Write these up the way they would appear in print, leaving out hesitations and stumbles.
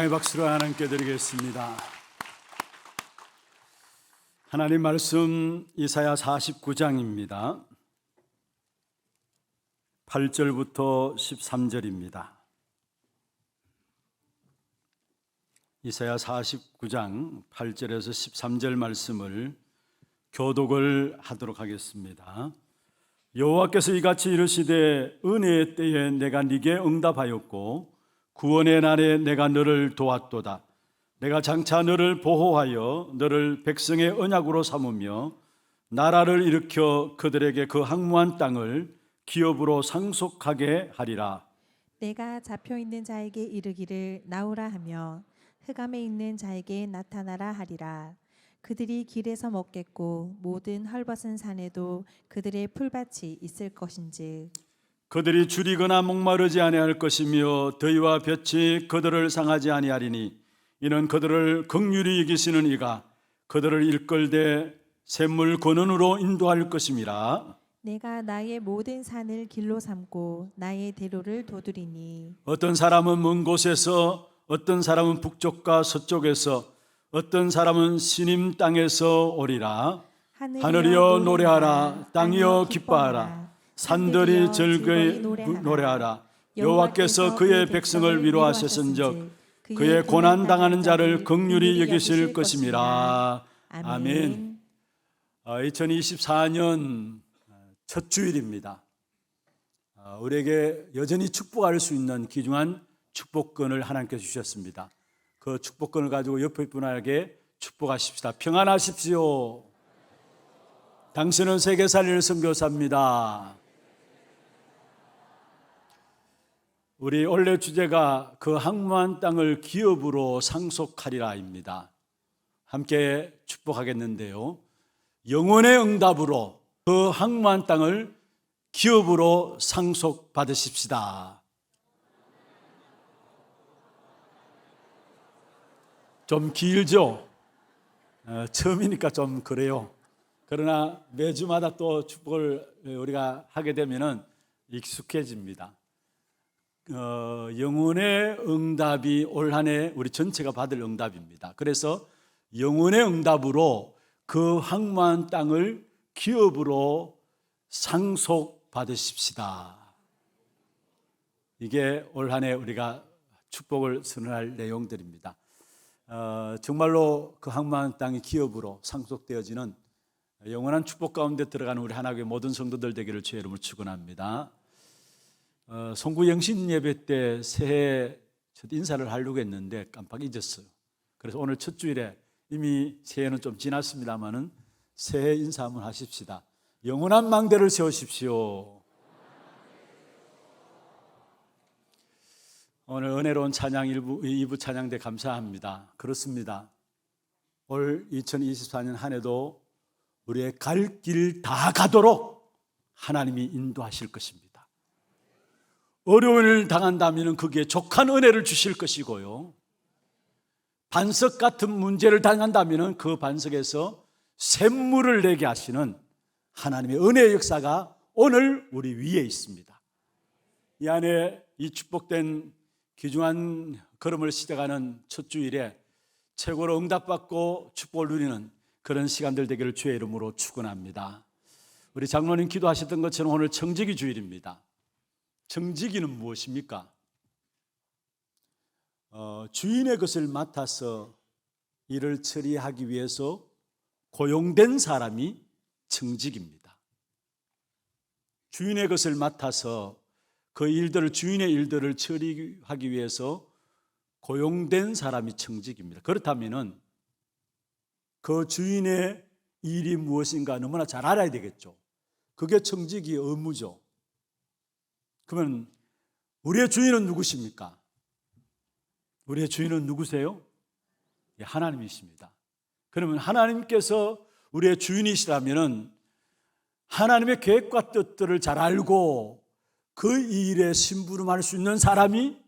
영광의 박수로 하나님께 드리겠습니다. 하나님 말씀 이사야 49장입니다. 8절부터 13절입니다. 이사야 49장 8절에서 13절 말씀을 교독을 하도록 하겠습니다. 여호와께서 이같이 이르시되 은혜의 때에 내가 네게 응답하였고 구원의 날에 내가 너를 도왔도다. 내가 장차 너를 보호하여 너를 백성의 언약으로 삼으며 나라를 일으켜 그들에게 그 항무한 땅을 기업으로 상속하게 하리라. 내가 잡혀있는 자에게 이르기를 나오라 하며 흑암에 있는 자에게 나타나라 하리라. 그들이 길에서 먹겠고 모든 헐벗은 산에도 그들의 풀밭이 있을 것인즉 그들이 줄이거나 목마르지 아니할 것이며 더위와 볕이 그들을 상하지 아니하리니 이는 그들을 긍휼히 여기시는 이가 그들을 일끌되 샘물 근원으로 인도할 것임이라. 내가 나의 모든 산을 길로 삼고 나의 대로를 도두리니 어떤 사람은 먼 곳에서 어떤 사람은 북쪽과 서쪽에서 어떤 사람은 시님 땅에서 오리라. 하늘이여 노래하라. 땅이여 기뻐하라. 산들이 즐거이 노래하라. 여호와께서 그의 백성을 위로하셨은즉 그의 고난 당하는 자를 긍휼히 여기실 것임이라. 아멘. 2024년 첫 주일입니다. 우리에게 여전히 축복할 수 있는 귀중한 축복권을 하나님께서 주셨습니다. 그 축복권을 가지고 옆에 분에게 축복하십시다. 평안하십시오. 당신은 세계 살리는 선교사입니다. 우리 원래 주제가 그 항무한 땅을 기업으로 상속하리라입니다. 함께 축복하겠는데요. 영혼의 응답으로 그 항무한 땅을 기업으로 상속받으십시다. 좀 길죠? 처음이니까 좀 그래요. 그러나 매주마다 또 축복을 우리가 하게 되면은 익숙해집니다. 영혼의 응답이 올 한 해 우리 전체가 받을 응답입니다. 그래서 영혼의 응답으로 그 항무한 땅을 기업으로 상속받으십시다. 이게 올 한 해 우리가 축복을 선언할 내용들입니다. 정말로 그 항무한 땅이 기업으로 상속되어지는 영원한 축복 가운데 들어가는 우리 하나교회 모든 성도들 되기를 주의 이름으로 축원합니다. 송구 영신 예배 때 새해 첫 인사를 하려고 했는데 깜빡 잊었어요. 그래서 오늘 첫 주일에 이미 새해는 좀 지났습니다만은 새해 인사 한번 하십시다. 영원한 망대를 세우십시오. 오늘 은혜로운 찬양 2부 찬양대 감사합니다. 그렇습니다. 올 2024년 한 해도 우리의 갈 길 다 가도록 하나님이 인도하실 것입니다. 어려움을 당한다면 거기에 족한 은혜를 주실 것이고요. 반석 같은 문제를 당한다면 그 반석에서 샘물을 내게 하시는 하나님의 은혜의 역사가 오늘 우리 위에 있습니다. 이 안에 이 축복된 귀중한 걸음을 시작하는 첫 주일에 최고로 응답받고 축복을 누리는 그런 시간들 되기를 주의 이름으로 축원합니다. 우리 장로님 기도하셨던 것처럼 오늘 청지기 주일입니다. 청지기는 무엇입니까? 주인의 것을 맡아서 일을 처리하기 위해서 고용된 사람이 청지기입니다. 주인의 것을 맡아서 그 일들을 주인의 일들을 처리하기 위해서 고용된 사람이 청지기입니다. 그렇다면은 그 주인의 일이 무엇인가 너무나 잘 알아야 되겠죠. 그게 청지기의 의무죠. 그러면 우리의 주인은 누구십니까? 우리의 주인은 누구세요? 하나님이십니다. 그러면 하나님께서 우리의 주인이시라면 하나님의 계획과 뜻들을 잘 알고 그 일에 심부름할 수 있는 사람이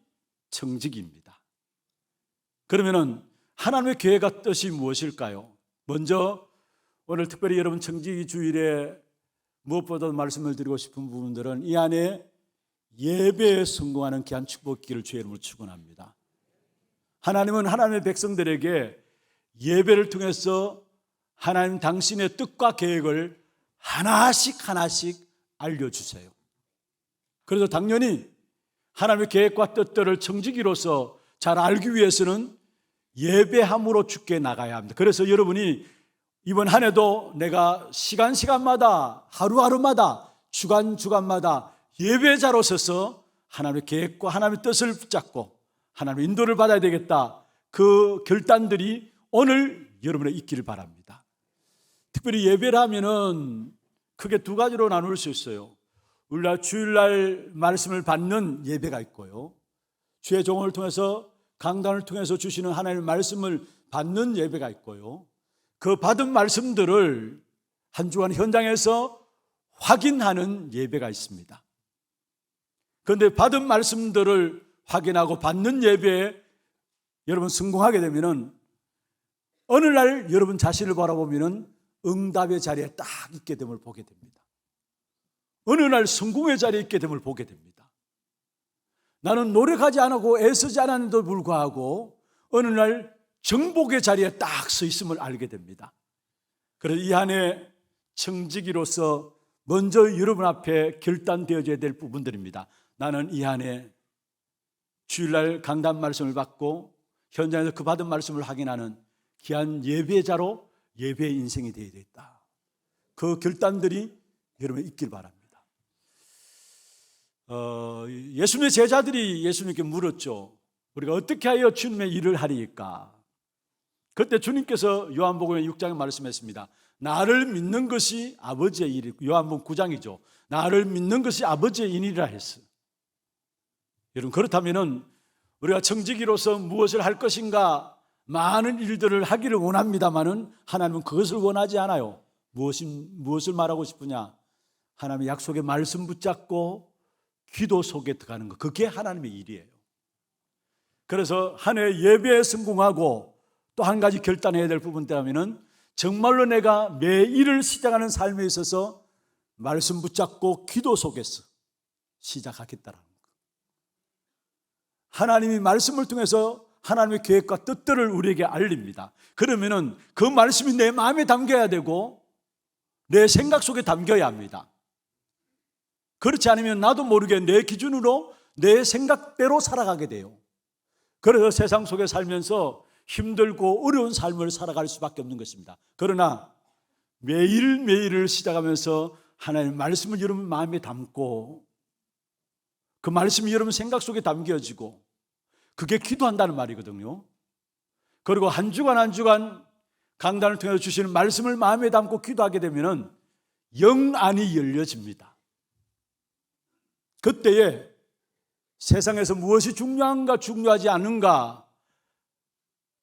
청지기입니다. 그러면 하나님의 계획과 뜻이 무엇일까요? 먼저 오늘 특별히 여러분 청지기 주일에 무엇보다도 말씀을 드리고 싶은 부분들은 이 안에 예배에 성공하는 귀한 축복 있기를 주의 이름으로 축원합니다. 하나님은 하나님의 백성들에게 예배를 통해서 하나님 당신의 뜻과 계획을 하나씩 하나씩 알려주세요. 그래서 당연히 하나님의 계획과 뜻들을 청지기로서 잘 알기 위해서는 예배함으로 주께 나가야 합니다. 그래서 여러분이 이번 한 해도 내가 시간마다 하루하루마다 주간마다 예배자로 서서 하나님의 계획과 하나님의 뜻을 붙잡고 하나님의 인도를 받아야 되겠다. 그 결단들이 오늘 여러분에 있기를 바랍니다. 특별히 예배를 하면은 크게 두 가지로 나눌 수 있어요. 우리가 주일날 말씀을 받는 예배가 있고요, 주의 종을 통해서 강단을 통해서 주시는 하나님의 말씀을 받는 예배가 있고요, 그 받은 말씀들을 한 주간 현장에서 확인하는 예배가 있습니다. 그런데 받은 말씀들을 확인하고 받는 예배에 여러분 성공하게 되면은 어느 날 여러분 자신을 바라보면은 응답의 자리에 딱 있게 됨을 보게 됩니다. 어느 날 성공의 자리에 있게 됨을 보게 됩니다. 나는 노력하지 않고 애쓰지 않았는데도 불구하고 어느 날 정복의 자리에 딱 서 있음을 알게 됩니다. 그래서 이 한 해 청지기로서 먼저 여러분 앞에 결단되어져야 될 부분들입니다. 나는 이 한 해 주일날 강단 말씀을 받고 현장에서 그 받은 말씀을 확인하는 귀한 예배자로 예배의 인생이 되어야 되겠다. 그 결단들이 여러분에 있길 바랍니다. 예수님의 제자들이 예수님께 물었죠. 우리가 어떻게 하여 주님의 일을 하리까? 그때 주님께서 요한복음 6장에 말씀했습니다. 나를 믿는 것이 아버지의 일이고, 요한복음 9장이죠. 나를 믿는 것이 아버지의 일이라 했어요. 여러분, 그렇다면 우리가 청지기로서 무엇을 할 것인가 많은 일들을 하기를 원합니다마는 하나님은 그것을 원하지 않아요. 무엇을 말하고 싶으냐? 하나님의 약속의 말씀 붙잡고 기도 속에 들어가는 것, 그게 하나님의 일이에요. 그래서 한 해 예배에 성공하고 또 한 가지 결단해야 될 부분이라면 정말로 내가 매일을 시작하는 삶에 있어서 말씀 붙잡고 기도 속에서 시작하겠다라는 것. 하나님이 말씀을 통해서 하나님의 계획과 뜻들을 우리에게 알립니다. 그러면은 그 말씀이 내 마음에 담겨야 되고 내 생각 속에 담겨야 합니다. 그렇지 않으면 나도 모르게 내 기준으로 내 생각대로 살아가게 돼요. 그래서 세상 속에 살면서 힘들고 어려운 삶을 살아갈 수밖에 없는 것입니다. 그러나 매일매일을 시작하면서 하나님의 말씀을 여러분 마음에 담고 그 말씀이 여러분 생각 속에 담겨지고 그게 기도한다는 말이거든요. 그리고 한 주간 강단을 통해서 주시는 말씀을 마음에 담고 기도하게 되면 영안이 열려집니다. 그때에 세상에서 무엇이 중요한가 중요하지 않은가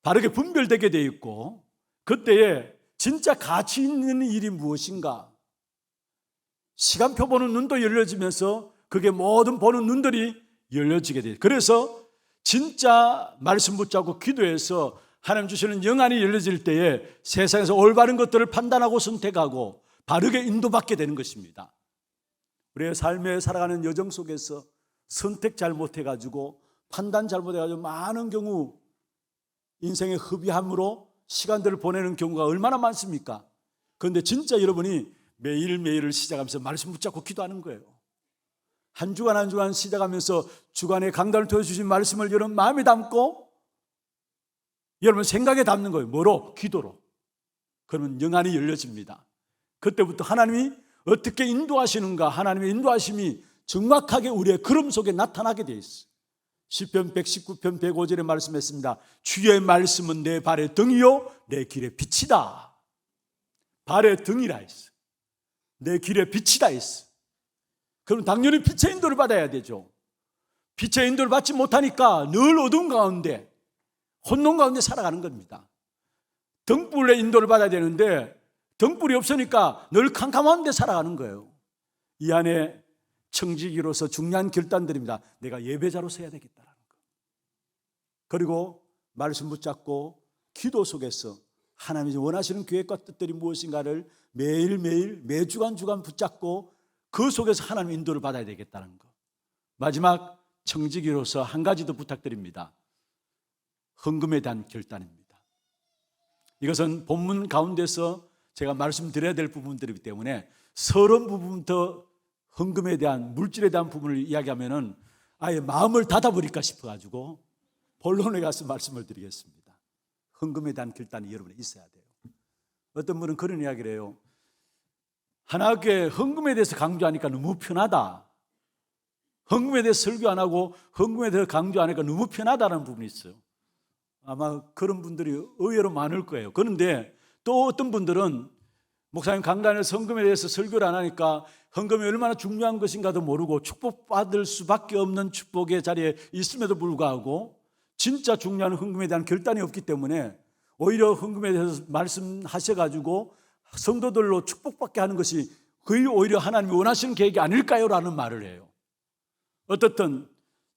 바르게 분별되게 되어 있고, 그때에 진짜 가치 있는 일이 무엇인가, 시간표 보는 눈도 열려지면서 그게 모든 보는 눈들이 열려지게 돼요. 그래서 진짜 말씀 붙잡고 기도해서 하나님 주시는 영안이 열려질 때에 세상에서 올바른 것들을 판단하고 선택하고 바르게 인도받게 되는 것입니다. 우리의 삶에 살아가는 여정 속에서 선택 잘못해가지고 판단 잘못해가지고 많은 경우 인생의 허비함으로 시간들을 보내는 경우가 얼마나 많습니까? 그런데 진짜 여러분이 매일매일을 시작하면서 말씀 붙잡고 기도하는 거예요. 한 주간 시작하면서 주간에 강단을 통해 주신 말씀을 여러분 마음에 담고 여러분 생각에 담는 거예요. 뭐로? 기도로. 그러면 영안이 열려집니다. 그때부터 하나님이 어떻게 인도하시는가, 하나님의 인도하심이 정확하게 우리의 걸음 속에 나타나게 되어 있어요. 시편 119편 105절에 말씀했습니다. 주의 말씀은 내 발의 등이요 내 길의 빛이다. 발의 등이라 했어요. 내 길의 빛이다 했어요. 그럼 당연히 빛의 인도를 받아야 되죠. 빛의 인도를 받지 못하니까 늘 어두운 가운데, 혼돈 가운데 살아가는 겁니다. 등불의 인도를 받아야 되는데 등불이 없으니까 늘 캄캄한 데 살아가는 거예요. 이 안에 청지기로서 중요한 결단들입니다. 내가 예배자로 서야 되겠다는 거. 그리고 말씀 붙잡고 기도 속에서 하나님이 원하시는 계획과 뜻들이 무엇인가를 매일매일 매주간 붙잡고 그 속에서 하나님의 인도를 받아야 되겠다는 거. 마지막 청지기로서 한 가지 더 부탁드립니다. 헌금에 대한 결단입니다. 이것은 본문 가운데서 제가 말씀드려야 될 부분들이기 때문에 서론 부분부터 헌금에 대한, 물질에 대한 부분을 이야기하면은 아예 마음을 닫아버릴까 싶어가지고 본론에 가서 말씀을 드리겠습니다. 헌금에 대한 결단이 여러분에 있어야 돼요. 어떤 분은 그런 이야기를 해요. 하나교회 헌금에 대해서 강조하니까 너무 편하다. 헌금에 대해서 설교 안 하고 헌금에 대해서 강조 안 하니까 너무 편하다는 부분이 있어요. 아마 그런 분들이 의외로 많을 거예요. 그런데 또 어떤 분들은 목사님 강단에서 헌금에 대해서 설교를 안 하니까 헌금이 얼마나 중요한 것인가도 모르고 축복받을 수밖에 없는 축복의 자리에 있음에도 불구하고 진짜 중요한 헌금에 대한 결단이 없기 때문에 오히려 헌금에 대해서 말씀하셔가지고 성도들로 축복받게 하는 것이 거의 오히려 하나님이 원하시는 계획이 아닐까요? 라는 말을 해요. 어떻든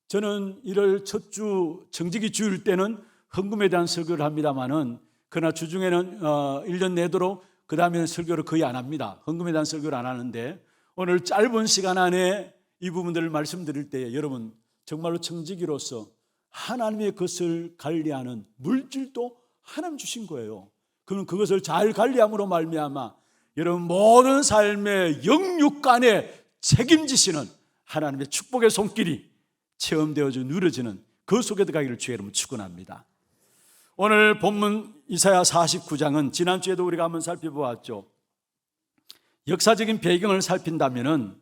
저는 1월 첫 주 정직이 주일 때는 헌금에 대한 설교를 합니다만은 그러나 주중에는 1년 내도록 그 다음에는 설교를 거의 안 합니다. 헌금에 대한 설교를 안 하는데 오늘 짧은 시간 안에 이 부분들을 말씀드릴 때 여러분 정말로 청지기로서 하나님의 것을 관리하는 물질도 하나님 주신 거예요. 그럼 그것을 잘 관리함으로 말미암아 여러분 모든 삶의 영육간에 책임지시는 하나님의 축복의 손길이 체험되어져 누려지는 그 속에 들어가기를 주의 이름으로 축원합니다. 오늘 본문 이사야 49장은 지난주에도 우리가 한번 살펴보았죠. 역사적인 배경을 살핀다면은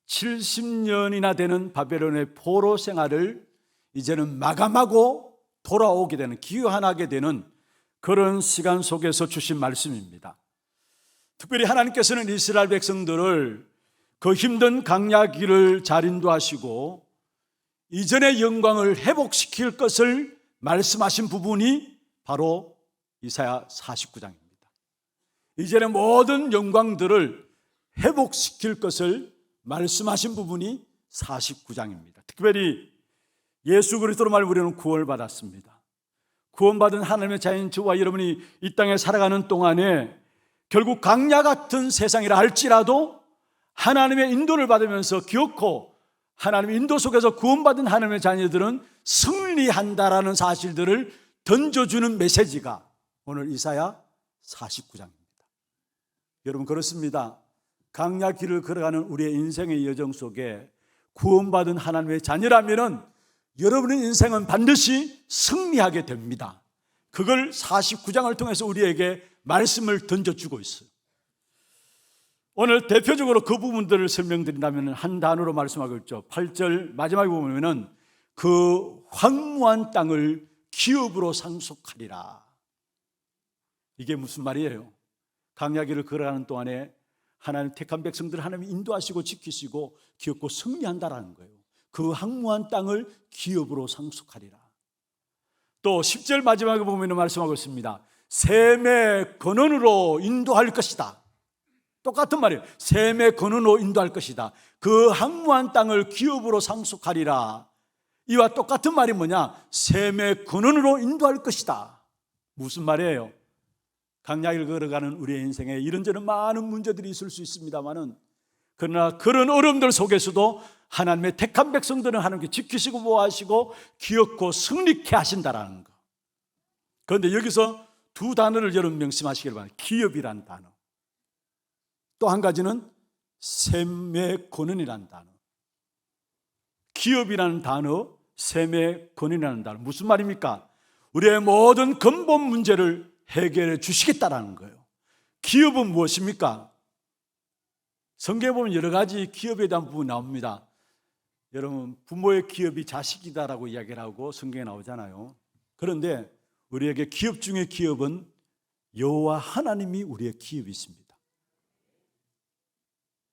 70년이나 되는 바벨론의 포로 생활을 이제는 마감하고 돌아오게 되는, 귀환하게 되는 그런 시간 속에서 주신 말씀입니다. 특별히 하나님께서는 이스라엘 백성들을 그 힘든 강야길을 잘 인도하시고 이전의 영광을 회복시킬 것을 말씀하신 부분이 바로 이사야 49장입니다. 이제는 모든 영광들을 회복시킬 것을 말씀하신 부분이 49장입니다. 특별히 예수 그리스도로 말하면 우리는 구원을 받았습니다. 구원받은 하나님의 자녀인 저와 여러분이 이 땅에 살아가는 동안에 결국 강야 같은 세상이라 할지라도 하나님의 인도를 받으면서 기어코 하나님의 인도 속에서 구원받은 하나님의 자녀들은 승리한다라는 사실들을 던져주는 메시지가 오늘 이사야 49장입니다. 여러분 그렇습니다. 강야 길을 걸어가는 우리의 인생의 여정 속에 구원받은 하나님의 자녀라면은 여러분의 인생은 반드시 승리하게 됩니다. 그걸 49장을 통해서 우리에게 말씀을 던져주고 있어요. 오늘 대표적으로 그 부분들을 설명드린다면 한 단어로 말씀하겠죠. 8절 마지막에 보면은 그 황무한 땅을 기업으로 상속하리라. 이게 무슨 말이에요? 강야길을 걸어가는 동안에 하나님 택한 백성들을 하나님이 인도하시고 지키시고 기업고 승리한다라는 거예요. 그 황무한 땅을 기업으로 상속하리라. 또 10절 마지막에 보면 말씀하고 있습니다. 셈의 근원으로 인도할 것이다. 똑같은 말이에요. 셈의 근원으로 인도할 것이다. 그 황무한 땅을 기업으로 상속하리라. 이와 똑같은 말이 뭐냐? 셈의 근원으로 인도할 것이다. 무슨 말이에요? 강야길을 걸어가는 우리의 인생에 이런저런 많은 문제들이 있을 수 있습니다만은 그러나 그런 어려움들 속에서도 하나님의 택한 백성들은 하나님께 지키시고 보호하시고 기업고 승리케 하신다라는 거. 그런데 여기서 두 단어를 여러분 명심하시길 바랍니다. 기업이란 단어, 또 한 가지는 셈의 근원이라는 단어. 기업이라는 단어, 셈의 근원이라는 단어, 무슨 말입니까? 우리의 모든 근본 문제를 해결해 주시겠다라는 거예요. 기업은 무엇입니까? 성경에 보면 여러 가지 기업에 대한 부분이 나옵니다. 여러분 부모의 기업이 자식이다라고 이야기를 하고 성경에 나오잖아요. 그런데 우리에게 기업 중에 기업은 여호와 하나님이 우리의 기업이 있습니다.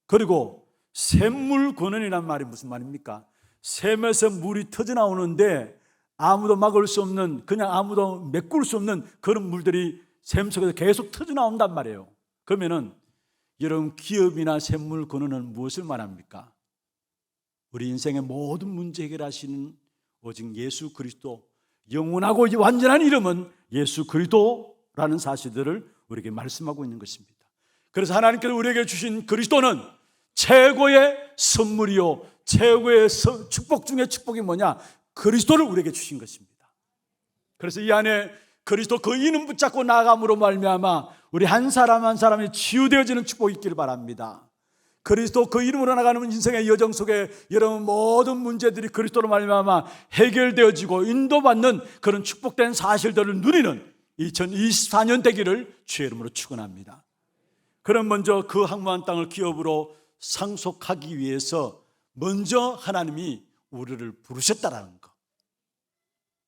그리고 샘물 근원이란 말이 무슨 말입니까? 샘에서 물이 터져나오는데 아무도 막을 수 없는, 그냥 아무도 메꿀 수 없는 그런 물들이 샘 속에서 계속 터져나온단 말이에요. 그러면은 여러분 기업이나 샘물 근원은 무엇을 말합니까? 우리 인생의 모든 문제 해결하시는 오직 예수 그리스도, 영원하고 완전한 이름은 예수 그리스도라는 사실들을 우리에게 말씀하고 있는 것입니다. 그래서 하나님께서 우리에게 주신 그리스도는 최고의 선물이요 최고의 축복 중에 축복이 뭐냐? 그리스도를 우리에게 주신 것입니다. 그래서 이 안에 그리스도 그 이름 붙잡고 나아감으로 말미암아 우리 한 사람 한 사람이 치유되어지는 축복이 있기를 바랍니다. 그리스도 그 이름으로 나가는 인생의 여정 속에 여러분 모든 문제들이 그리스도로 말미암아 해결되어지고 인도받는 그런 축복된 사실들을 누리는 2024년 되기를 주의 이름으로 축원합니다. 그럼 먼저 그 항모한 땅을 기업으로 상속하기 위해서 먼저 하나님이 우리를 부르셨다라는 것.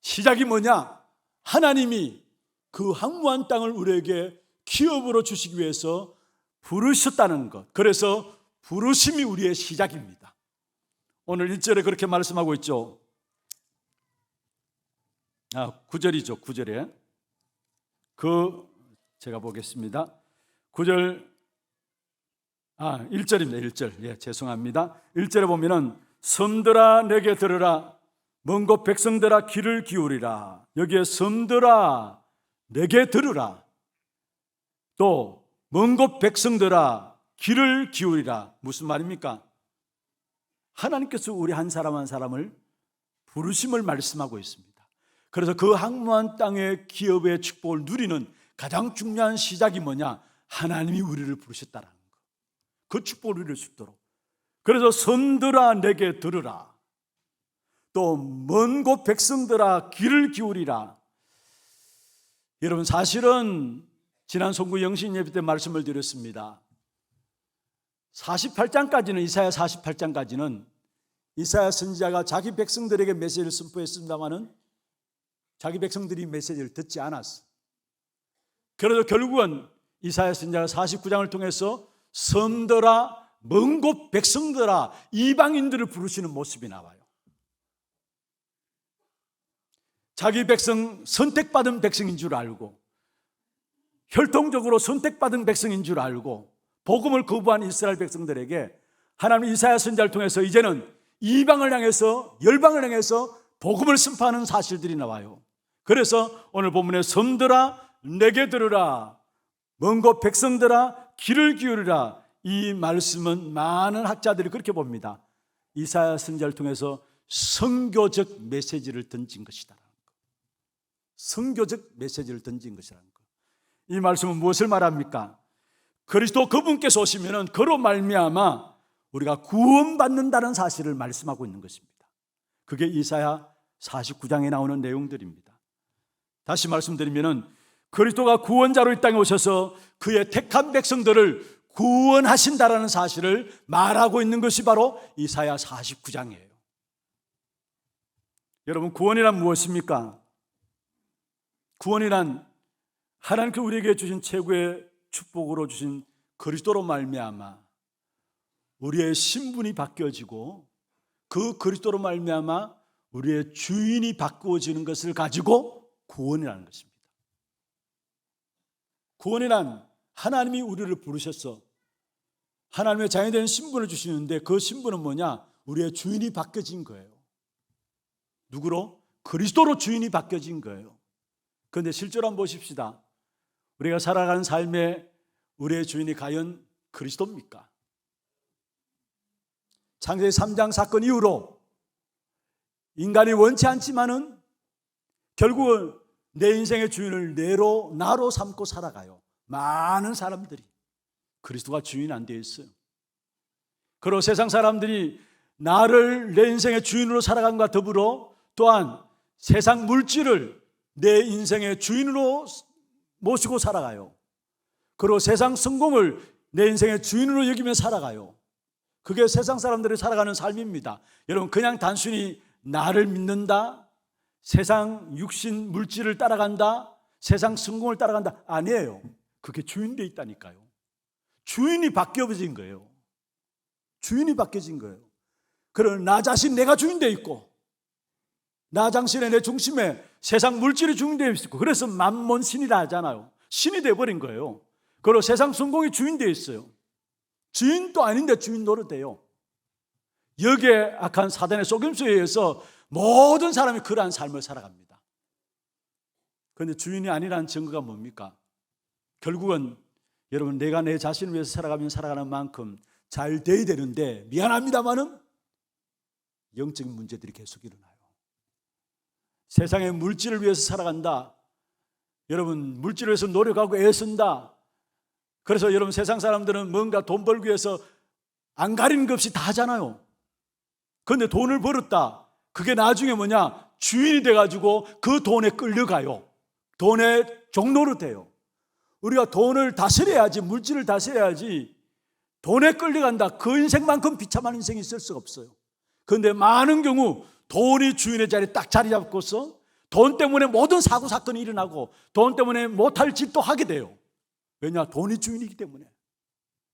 시작이 뭐냐? 하나님이 그 항모한 땅을 우리에게 기업으로 주시기 위해서 부르셨다는 것. 그래서 부르심이 우리의 시작입니다. 오늘 1절에 그렇게 말씀하고 있죠. 9절이죠. 9절에 제가 보겠습니다. 9절 1절입니다. 1절. 죄송합니다. 1절에 보면은 섬들아 내게 들으라, 먼 곳 백성들아 귀를 기울이라. 여기에 섬들아 내게 들으라, 또 먼 곳 백성들아 귀를 기울이라. 무슨 말입니까? 하나님께서 우리 한 사람 한 사람을 부르심을 말씀하고 있습니다. 그래서 그 항모한 땅의 기업의 축복을 누리는 가장 중요한 시작이 뭐냐? 하나님이 우리를 부르셨다라는 거. 그 축복을 누릴 수 있도록. 그래서 섬들아 내게 들으라, 또 먼 곳 백성들아 귀를 기울이라. 여러분, 사실은 지난 송구 영신 예배 때 말씀을 드렸습니다. 48장까지는 이사야 48장까지는 이사야 선지자가 자기 백성들에게 메시지를 선포했습니다마는 자기 백성들이 메시지를 듣지 않았어. 그래서 결국은 이사야 선지자가 49장을 통해서 섬들아 먼 곳 백성들아 이방인들을 부르시는 모습이 나와요. 자기 백성, 선택받은 백성인 줄 알고 혈통적으로 선택받은 백성인 줄 알고 복음을 거부한 이스라엘 백성들에게 하나님 이사야 선지자를 통해서 이제는 이방을 향해서, 열방을 향해서 복음을 선포하는 사실들이 나와요. 그래서 오늘 본문에 섬들아 내게 들으라, 먼 곳 백성들아 귀를 기울이라. 이 말씀은 많은 학자들이 그렇게 봅니다. 이사야 선지자를 통해서 선교적 메시지를 던진 것이다. 선교적 메시지를 던진 것이라는 것. 이 말씀은 무엇을 말합니까? 그리스도 그분께서 오시면은 그로 말미암아 우리가 구원받는다는 사실을 말씀하고 있는 것입니다. 그게 이사야 49장에 나오는 내용들입니다. 다시 말씀드리면은 그리스도가 구원자로 이 땅에 오셔서 그의 택한 백성들을 구원하신다라는 사실을 말하고 있는 것이 바로 이사야 49장이에요. 여러분, 구원이란 무엇입니까? 구원이란 하나님께서 우리에게 주신 최고의 축복으로 주신 그리스도로 말미암아 우리의 신분이 바뀌어지고 그 그리스도로 말미암아 우리의 주인이 바꾸어지는 것을 가지고 구원이라는 것입니다. 구원이란 하나님이 우리를 부르셔서 하나님의 자녀이 되는 신분을 주시는데 그 신분은 뭐냐? 우리의 주인이 바뀌어진 거예요. 누구로? 그리스도로 주인이 바뀌어진 거예요. 그런데 실제로 한번 보십시다. 우리가 살아가는 삶에 우리의 주인이 과연 그리스도입니까? 창세기 3장 사건 이후로 인간이 원치 않지만은 결국은 내 인생의 주인을 나로 삼고 살아가요. 많은 사람들이 그리스도가 주인 안 되어 있어요. 그리고 세상 사람들이 나를 내 인생의 주인으로 살아간과 더불어 또한 세상 물질을 내 인생의 주인으로 모시고 살아가요. 그리고 세상 성공을 내 인생의 주인으로 여기며 살아가요. 그게 세상 사람들이 살아가는 삶입니다. 여러분, 그냥 단순히 나를 믿는다, 세상 육신 물질을 따라간다, 세상 성공을 따라간다, 아니에요. 그게 주인되어 있다니까요. 주인이 바뀌어진 거예요. 주인이 바뀌어진 거예요. 그러나 나 자신, 내가 주인되어 있고 나 자신의 내 중심에 세상 물질이 주인되어 있고, 그래서 만몬신이라 하잖아요. 신이 되어버린 거예요. 그리고 세상 성공이 주인되어 있어요. 주인도 아닌데 주인 노릇해요. 여기에 악한 사단의 속임수에 의해서 모든 사람이 그러한 삶을 살아갑니다. 그런데 주인이 아니라는 증거가 뭡니까? 결국은 여러분, 내가 내 자신을 위해서 살아가면 살아가는 만큼 잘 돼야 되는데 미안합니다만은 영적인 문제들이 계속 일어나요. 세상의 물질을 위해서 살아간다. 여러분, 물질을 위해서 노력하고 애쓴다. 그래서 여러분, 세상 사람들은 뭔가 돈 벌기 위해서 안 가리는 것 없이 다 하잖아요. 그런데 돈을 벌었다. 그게 나중에 뭐냐? 주인이 돼가지고 그 돈에 끌려가요. 돈의 종로로 돼요. 우리가 돈을 다스려야지, 물질을 다스려야지. 돈에 끌려간다. 그 인생만큼 비참한 인생이 있을 수가 없어요. 그런데 많은 경우 돈이 주인의 자리에 딱 자리 잡고서 돈 때문에 모든 사고 사건이 일어나고 돈 때문에 못할 짓도 하게 돼요. 왜냐? 돈이 주인이기 때문에.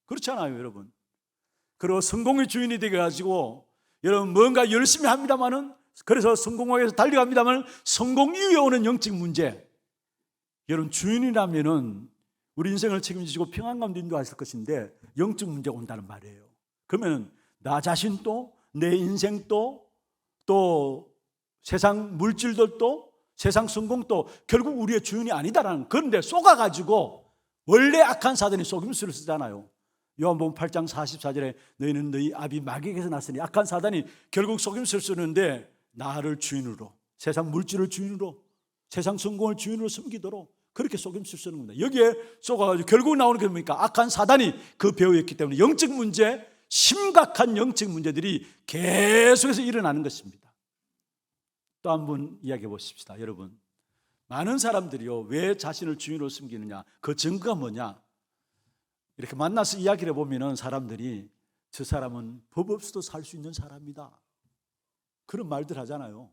그렇잖아요, 여러분. 그리고 성공의 주인이 되어가지고 여러분 뭔가 열심히 합니다만은, 그래서 성공하기 위해서 달려갑니다만 성공 이후에 오는 영적 문제, 여러분 주인이라면은 우리 인생을 책임지시고 평안 가운데 인도하실 것인데 영적 문제가 온다는 말이에요. 그러면 나 자신도, 내 인생도, 또 세상 물질들도, 세상 성공도 결국 우리의 주인이 아니다라는, 그런데 속아가지고 원래 악한 사단이 속임수를 쓰잖아요. 요한복음 8장 44절에 너희는 너희 아비 마귀에게서 났으니, 악한 사단이 결국 속임수를 쓰는데 나를 주인으로, 세상 물질을 주인으로, 세상 성공을 주인으로 섬기도록 그렇게 속임수를 쓰는 겁니다. 여기에 속아가지고 결국 나오는 게 뭡니까? 악한 사단이 그 배후였기 때문에 영적 문제, 심각한 영적 문제들이 계속해서 일어나는 것입니다. 또 한 번 이야기해 보십시다. 여러분, 많은 사람들이요, 왜 자신을 주인으로 섬기느냐? 그 증거가 뭐냐? 이렇게 만나서 이야기를 해보면 사람들이 저 사람은 법 없이도 살 수 있는 사람이다, 그런 말들 하잖아요.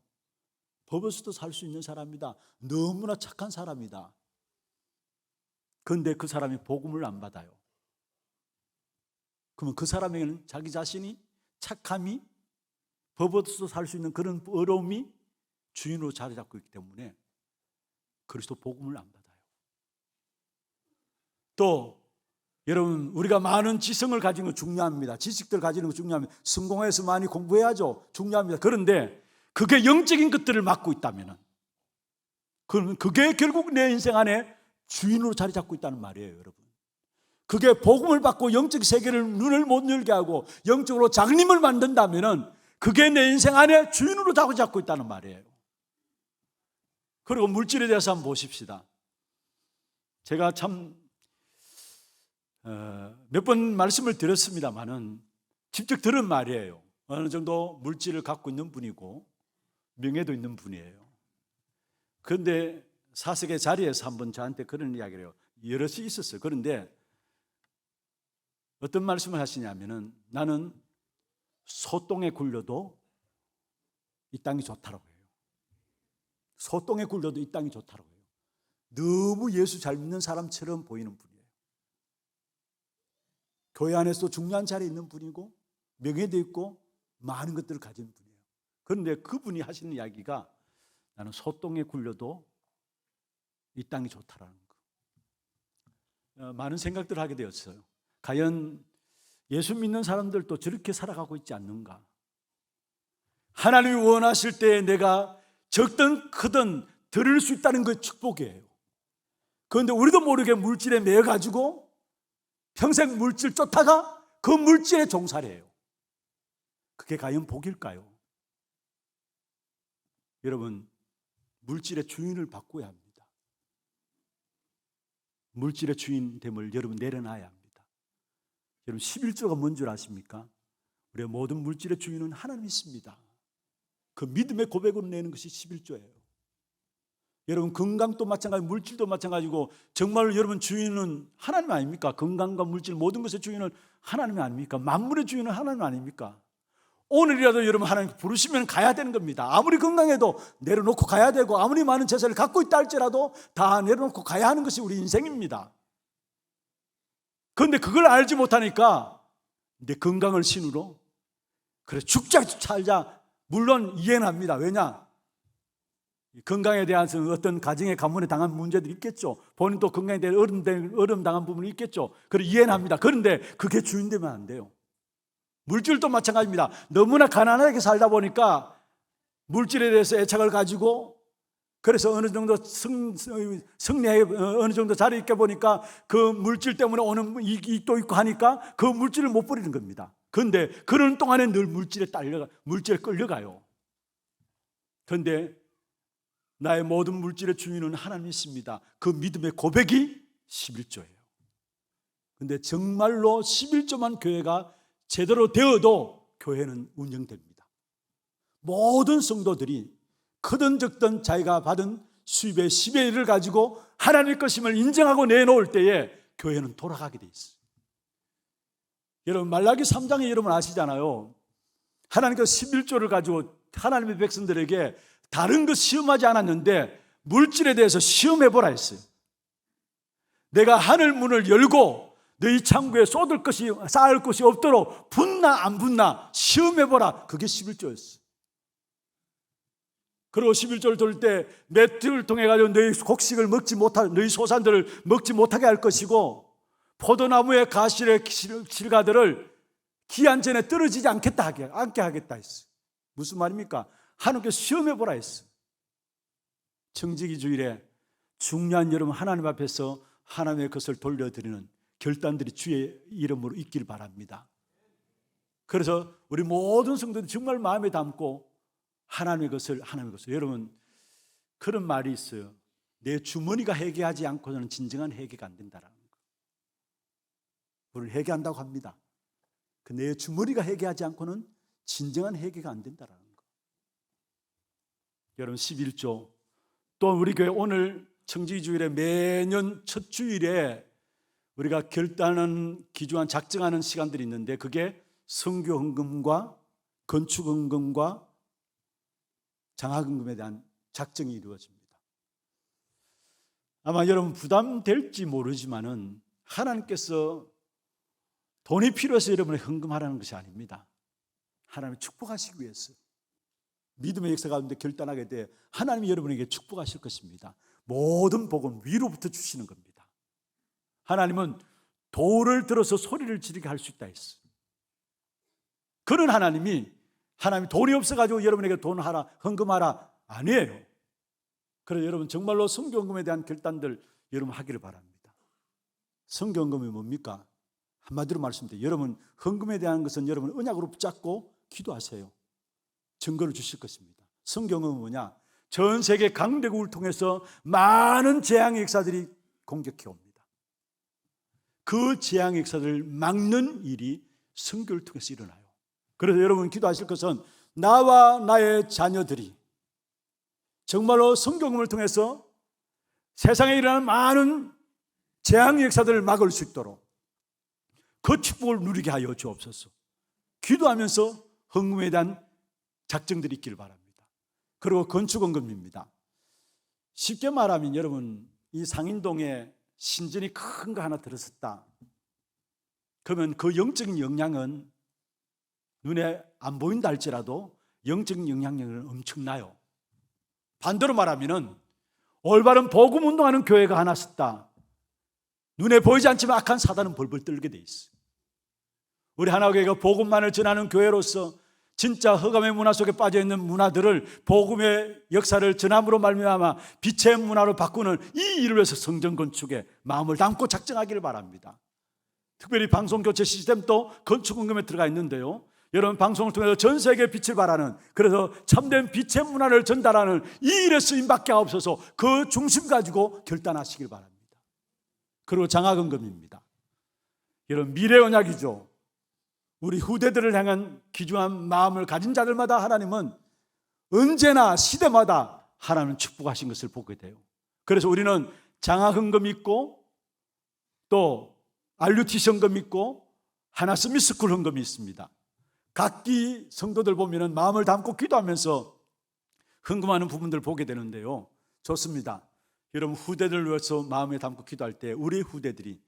법 없이도 살 수 있는 사람이다, 너무나 착한 사람이다. 그런데 그 사람이 복음을 안 받아요. 그러면 그 사람에게는 자기 자신이, 착함이, 법 없이도 살 수 있는 그런 어려움이 주인으로 자리 잡고 있기 때문에 그리스도 복음을 안 받아요. 또 여러분, 우리가 많은 지성을 가지는 거 중요합니다. 지식들 가지는 거 중요합니다. 성공해서 많이 공부해야죠. 중요합니다. 그런데 그게 영적인 것들을 맡고 있다면, 그러면 그게 결국 내 인생 안에 주인으로 자리 잡고 있다는 말이에요, 여러분. 그게 복음을 받고 영적 세계를 눈을 못 열게 하고 영적으로 장님을 만든다면 그게 내 인생 안에 주인으로 자리 잡고 있다는 말이에요. 그리고 물질에 대해서 한번 보십시다. 제가 참 몇 번 말씀을 드렸습니다마는 직접 들은 말이에요. 어느 정도 물질을 갖고 있는 분이고 명예도 있는 분이에요. 그런데 사석의 자리에서 한번 저한테 그런 이야기를 해요. 여럿이 있었어요. 그런데 어떤 말씀을 하시냐면은, 나는 소똥에 굴려도 이 땅이 좋다라고 해요. 소똥에 굴려도 이 땅이 좋다라고 해요. 너무 예수 잘 믿는 사람처럼 보이는 분이에요. 교회 안에서도 중요한 자리에 있는 분이고 명예도 있고 많은 것들을 가진 분이에요. 그런데 그분이 하시는 이야기가, 나는 소똥에 굴려도 이 땅이 좋다라는 거. 많은 생각들을 하게 되었어요. 과연 예수 믿는 사람들도 저렇게 살아가고 있지 않는가? 하나님이 원하실 때 내가 적든 크든 들을 수 있다는 것 축복이에요. 그런데 우리도 모르게 물질에 매여가지고 평생 물질 쫓다가 그 물질에 종살이에요. 그게 과연 복일까요? 여러분, 물질의 주인을 바꿔야 합니다. 물질의 주인됨을 여러분 내려놔야 합니다. 여러분, 11조가 뭔 줄 아십니까? 우리의 모든 물질의 주인은 하나님이 있습니다. 그 믿음의 고백으로 내는 것이 11조예요. 여러분, 건강도 마찬가지, 물질도 마찬가지고, 정말 여러분 주인은 하나님 아닙니까? 건강과 물질 모든 것의 주인은 하나님 아닙니까? 만물의 주인은 하나님 아닙니까? 오늘이라도 여러분 하나님 부르시면 가야 되는 겁니다. 아무리 건강해도 내려놓고 가야 되고, 아무리 많은 재산을 갖고 있다 할지라도 다 내려놓고 가야 하는 것이 우리 인생입니다. 그런데 그걸 알지 못하니까 내 건강을 신으로, 그래 죽자 살자, 물론 이해는 합니다. 왜냐? 건강에 대한 어떤 가정의 가문에 당한 문제들이 있겠죠. 본인도 건강에 대해 어려움 당한 부분이 있겠죠. 그래 이해는 합니다. 그런데 그게 주인 되면 안 돼요. 물질도 마찬가지입니다. 너무나 가난하게 살다 보니까 물질에 대해서 애착을 가지고, 그래서 어느 정도 승리에 어느 정도 자리 있게 보니까 그 물질 때문에 오는 이익도 있고 하니까 그 물질을 못 버리는 겁니다. 그런데 그런 동안에 늘 물질에 끌려가요. 그런데 나의 모든 물질의 주인은 하나님이십니다. 그 믿음의 고백이 11조예요. 근데 정말로 11조만 교회가 제대로 되어도 교회는 운영됩니다. 모든 성도들이 크든 적든 자기가 받은 수입의 10의 1을 가지고 하나님의 것임을 인정하고 내놓을 때에 교회는 돌아가게 돼 있어요. 여러분 말라기 3장에 여러분 아시잖아요. 하나님께서 11조를 가지고 하나님의 백성들에게 다른 것 시험하지 않았는데 물질에 대해서 시험해보라 했어요. 내가 하늘 문을 열고 너희 창고에 쏟을 것이 쌓을 것이 없도록 붙나 안 붙나 시험해보라. 그게 11조였어요. 그리고 11조를 돌 때 매트를 통해 가지고 너희 곡식을 먹지 못하게, 너희 소산들을 먹지 못하게 할 것이고 포도나무의 가실의 실가들을 기한 전에 떨어지지 않게 하겠다 했어요. 무슨 말입니까? 하나님께 시험해보라 했어요. 청지기 주일에 중요한 여러분 하나님 앞에서 하나님의 것을 돌려드리는 결단들이 주의 이름으로 있길 바랍니다. 그래서 우리 모든 성도들이 정말 마음에 담고 하나님의 것을 여러분 그런 말이 있어요. 내 주머니가 회개하지 않고는 진정한 회개가 안 된다라는 거. 우리를 회개한다고 합니다. 내 주머니가 회개하지 않고는 진정한 회개가 안 된다라는 거. 여러분 11조 또 우리 교회 오늘 청지주일에 매년 첫 주일에 우리가 결단하는 기주한 작정하는 시간들이 있는데 그게 선교 헌금과 건축 헌금과 장학금에 대한 작정이 이루어집니다. 아마 여러분 부담될지 모르지만은 하나님께서 돈이 필요해서 여러분의 헌금하라는 것이 아닙니다. 하나님이 축복하시기 위해서 믿음의 역사 가운데 결단하게 돼 하나님이 여러분에게 축복하실 것입니다. 모든 복은 위로부터 주시는 겁니다. 하나님은 돌을 들어서 소리를 지르게 할 수 있다 했어요. 그런 하나님이 돈이 없어가지고 여러분에게 돈 하라, 헌금하라 아니에요. 그래서 여러분 정말로 성교헌금에 대한 결단들 여러분 하기를 바랍니다. 성교헌금이 뭡니까? 한마디로 말씀드려요. 여러분 헌금에 대한 것은 여러분 언약으로 붙잡고 기도하세요. 증거를 주실 것입니다. 성경은 뭐냐? 전 세계 강대국을 통해서 많은 재앙의 역사들이 공격해 옵니다. 그 재앙의 역사들을 막는 일이 선교를 통해서 일어나요. 그래서 여러분 기도하실 것은 나와 나의 자녀들이 정말로 성경을 통해서 세상에 일어나는 많은 재앙의 역사들을 막을 수 있도록 그 축복을 누리게 하여 주옵소서. 기도하면서 헌금에 대한 작정들이 있기를 바랍니다. 그리고 건축헌금입니다. 쉽게 말하면 여러분 이 상인동에 신전이 큰 거 하나 들어섰다. 그러면 그 영적인 영향은 눈에 안 보인다 할지라도 영적인 영향력은 엄청나요. 반대로 말하면 올바른 복음 운동하는 교회가 하나 섰다. 눈에 보이지 않지만 악한 사단은 벌벌 떨게 돼 있어. 우리 하나교회가 복음만을 전하는 교회로서 진짜 흑암의 문화 속에 빠져있는 문화들을 복음의 역사를 전함으로 말미암아 빛의 문화로 바꾸는 이 일을 위해서 성전 건축에 마음을 담고 작정하기를 바랍니다. 특별히 방송 교체 시스템도 건축 헌금에 들어가 있는데요. 여러분 방송을 통해서 전 세계에 빛을 발하는, 그래서 참된 빛의 문화를 전달하는 이 일에 쓰임받게 하옵소서. 그 중심 가지고 결단하시길 바랍니다. 그리고 장학헌금입니다. 여러분 미래 언약이죠. 우리 후대들을 향한 귀중한 마음을 가진 자들마다 하나님은 언제나 시대마다 하나님은 축복하신 것을 보게 돼요. 그래서 우리는 장학헌금 있고 또 RUTC 헌금 있고 하나스미스쿨 헌금이 있습니다. 각기 성도들 보면은 마음을 담고 기도하면서 헌금하는 부분들을 보게 되는데요. 좋습니다. 여러분 후대들을 위해서 마음에 담고 기도할 때 우리 후대들이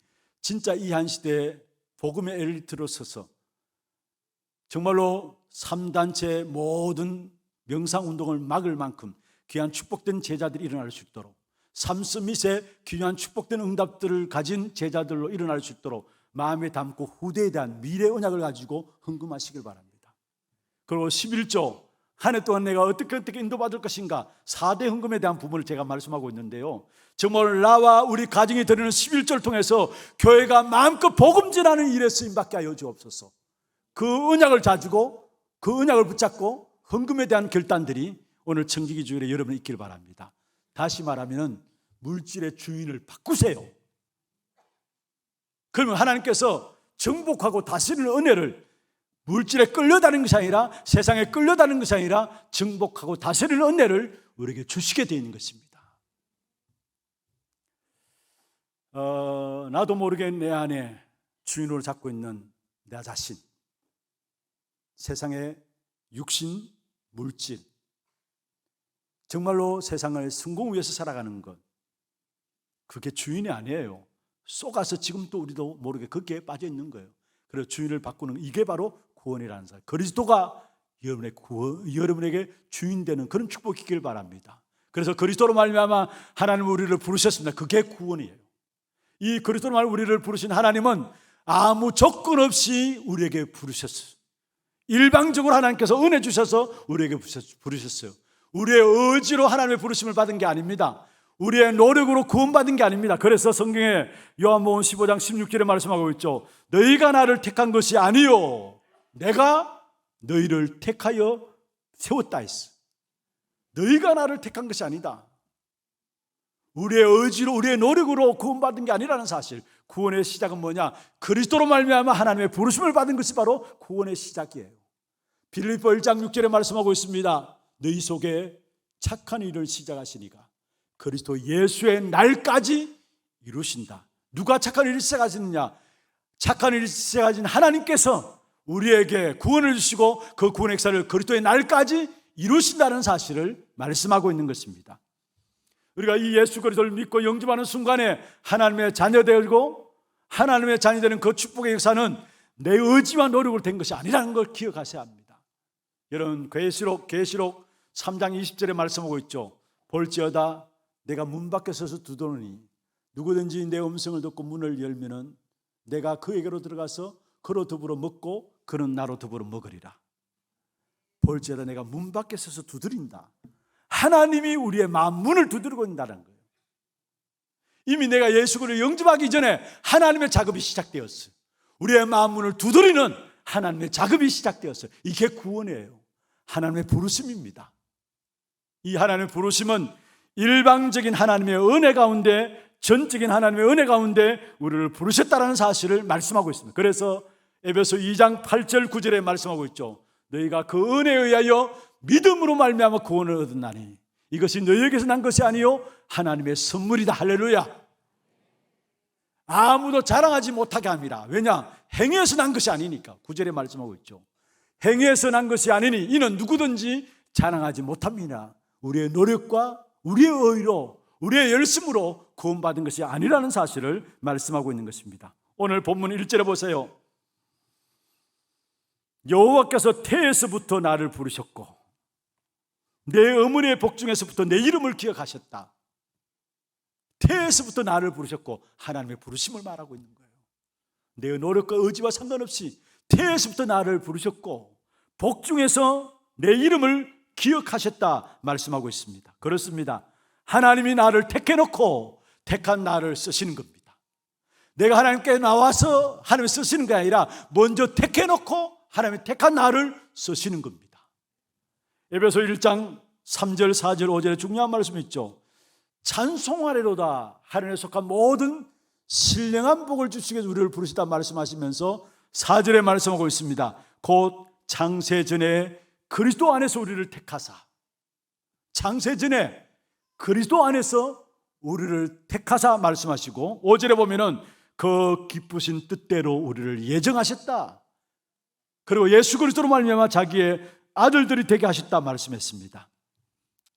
진짜 이 한 시대에 복음의 엘리트로 서서 정말로 3단체 모든 명상운동을 막을 만큼 귀한 축복된 제자들이 일어날 수 있도록, 삼스밋의 귀한 축복된 응답들을 가진 제자들로 일어날 수 있도록 마음에 담고 후대에 대한 미래 언약을 가지고 헌금하시길 바랍니다. 그리고 11조 한 해 동안 내가 어떻게 인도받을 것인가 4대 헌금에 대한 부분을 제가 말씀하고 있는데요. 정말 나와 우리 가정이 드리는 11조를 통해서 교회가 마음껏 복음 전하는 일에 쓰임받게 하여 주옵소서. 그 언약을 가지고 그 언약을 붙잡고 헌금에 대한 결단들이 오늘 청지기 주일에 여러분이 있기를 바랍니다. 다시 말하면 물질의 주인을 바꾸세요. 그러면 하나님께서 정복하고 다스리는 은혜를 물질에 끌려다니는 것이 아니라, 세상에 끌려다니는 것이 아니라 정복하고 다스리는 은혜를 우리에게 주시게 되어 있는 것입니다. 나도 모르게 내 안에 주인으로 잡고 있는 내 자신, 세상의 육신, 물질, 정말로 세상을 성공 위해서 살아가는 것, 그게 주인이 아니에요. 속아서 지금 또 우리도 모르게 거기에 빠져 있는 거예요. 그래서 주인을 바꾸는, 이게 바로 구원이라는 사실, 그리스도가 여러분에게 주인 되는 그런 축복이 있기를 바랍니다. 그래서 그리스도로 말미암아 하나님은 우리를 부르셨습니다. 그게 구원이에요. 이 그리스도로 말미암아 우리를 부르신 하나님은 아무 조건 없이 우리에게 부르셨어요. 일방적으로 하나님께서 은혜 주셔서 우리에게 부르셨어요. 우리의 의지로 하나님의 부르심을 받은 게 아닙니다. 우리의 노력으로 구원받은 게 아닙니다. 그래서 성경에 요한복음 15장 16절에 말씀하고 있죠. 너희가 나를 택한 것이 아니요 내가 너희를 택하여 세웠다 했어. 너희가 나를 택한 것이 아니다. 우리의 의지로, 우리의 노력으로 구원받은 게 아니라는 사실. 구원의 시작은 뭐냐? 그리스도로 말미암아 하나님의 부르심을 받은 것이 바로 구원의 시작이에요. 빌립보 1장 6절에 말씀하고 있습니다. 너희 속에 착한 일을 시작하시니가 그리스도 예수의 날까지 이루신다. 누가 착한 일을 시작하시느냐? 착한 일을 시작하신 하나님께서 우리에게 구원을 주시고 그 구원의 역사를 그리스도의 날까지 이루신다는 사실을 말씀하고 있는 것입니다. 우리가 이 예수 그리스도를 믿고 영접하는 순간에 하나님의 자녀되고 하나님의 자녀되는 그 축복의 역사는 내 의지와 노력으로 된 것이 아니라는 걸 기억하셔야 합니다. 여러분, 계시록 3장 20절에 말씀하고 있죠. 볼지어다 내가 문 밖에 서서 두드리니 누구든지 내 음성을 듣고 문을 열면은 내가 그에게로 들어가서 그로 더불어 먹고 그는 나로 더불어 먹으리라. 볼지어다 내가 문 밖에 서서 두드린다. 하나님이 우리의 마음 문을 두드리고 있다는 거예요. 이미 내가 예수 그리스도를 영접하기 전에 하나님의 작업이 시작되었어요. 우리의 마음 문을 두드리는 하나님의 작업이 시작되었어요. 이게 구원이에요. 하나님의 부르심입니다. 이 하나님의 부르심은 일방적인 하나님의 은혜 가운데, 전적인 하나님의 은혜 가운데 우리를 부르셨다는 사실을 말씀하고 있습니다. 그래서 에베소 2장 8절 9절에 말씀하고 있죠. 너희가 그 은혜에 의하여 믿음으로 말미암아 구원을 얻었나니 이것이 너희에게서 난 것이 아니요 하나님의 선물이다. 할렐루야. 아무도 자랑하지 못하게 합니다. 왜냐? 행위에서 난 것이 아니니까. 9절에 말씀하고 있죠. 행위에서 난 것이 아니니 이는 누구든지 자랑하지 못합니다. 우리의 노력과 우리의 의로, 우리의 열심으로 구원받은 것이 아니라는 사실을 말씀하고 있는 것입니다. 오늘 본문 1절에 보세요. 여호와께서 태에서부터 나를 부르셨고 내 어머니의 복중에서부터 내 이름을 기억하셨다. 태에서부터 나를 부르셨고 하나님의 부르심을 말하고 있는 거예요. 내 노력과 의지와 상관없이 태에서부터 나를 부르셨고 복중에서 내 이름을 기억하셨다 말씀하고 있습니다. 그렇습니다. 하나님이 나를 택해놓고 택한 나를 쓰시는 겁니다. 내가 하나님께 나와서 하나님을 쓰시는 게 아니라 먼저 택해놓고 하나님이 택한 나를 쓰시는 겁니다. 에베소 1장 3절 4절 5절에 중요한 말씀이 있죠. 찬송하리로다. 하나님에 속한 모든 신령한 복을 주시기 위해서 우리를 부르시다 말씀하시면서 4절에 말씀하고 있습니다. 곧 창세전에 그리스도 안에서 우리를 택하사, 창세전에 그리스도 안에서 우리를 택하사 말씀하시고 5절에 보면은 그 기쁘신 뜻대로 우리를 예정하셨다. 그리고 예수 그리스도로 말미암아 자기의 아들들이 되게 하셨다 말씀했습니다.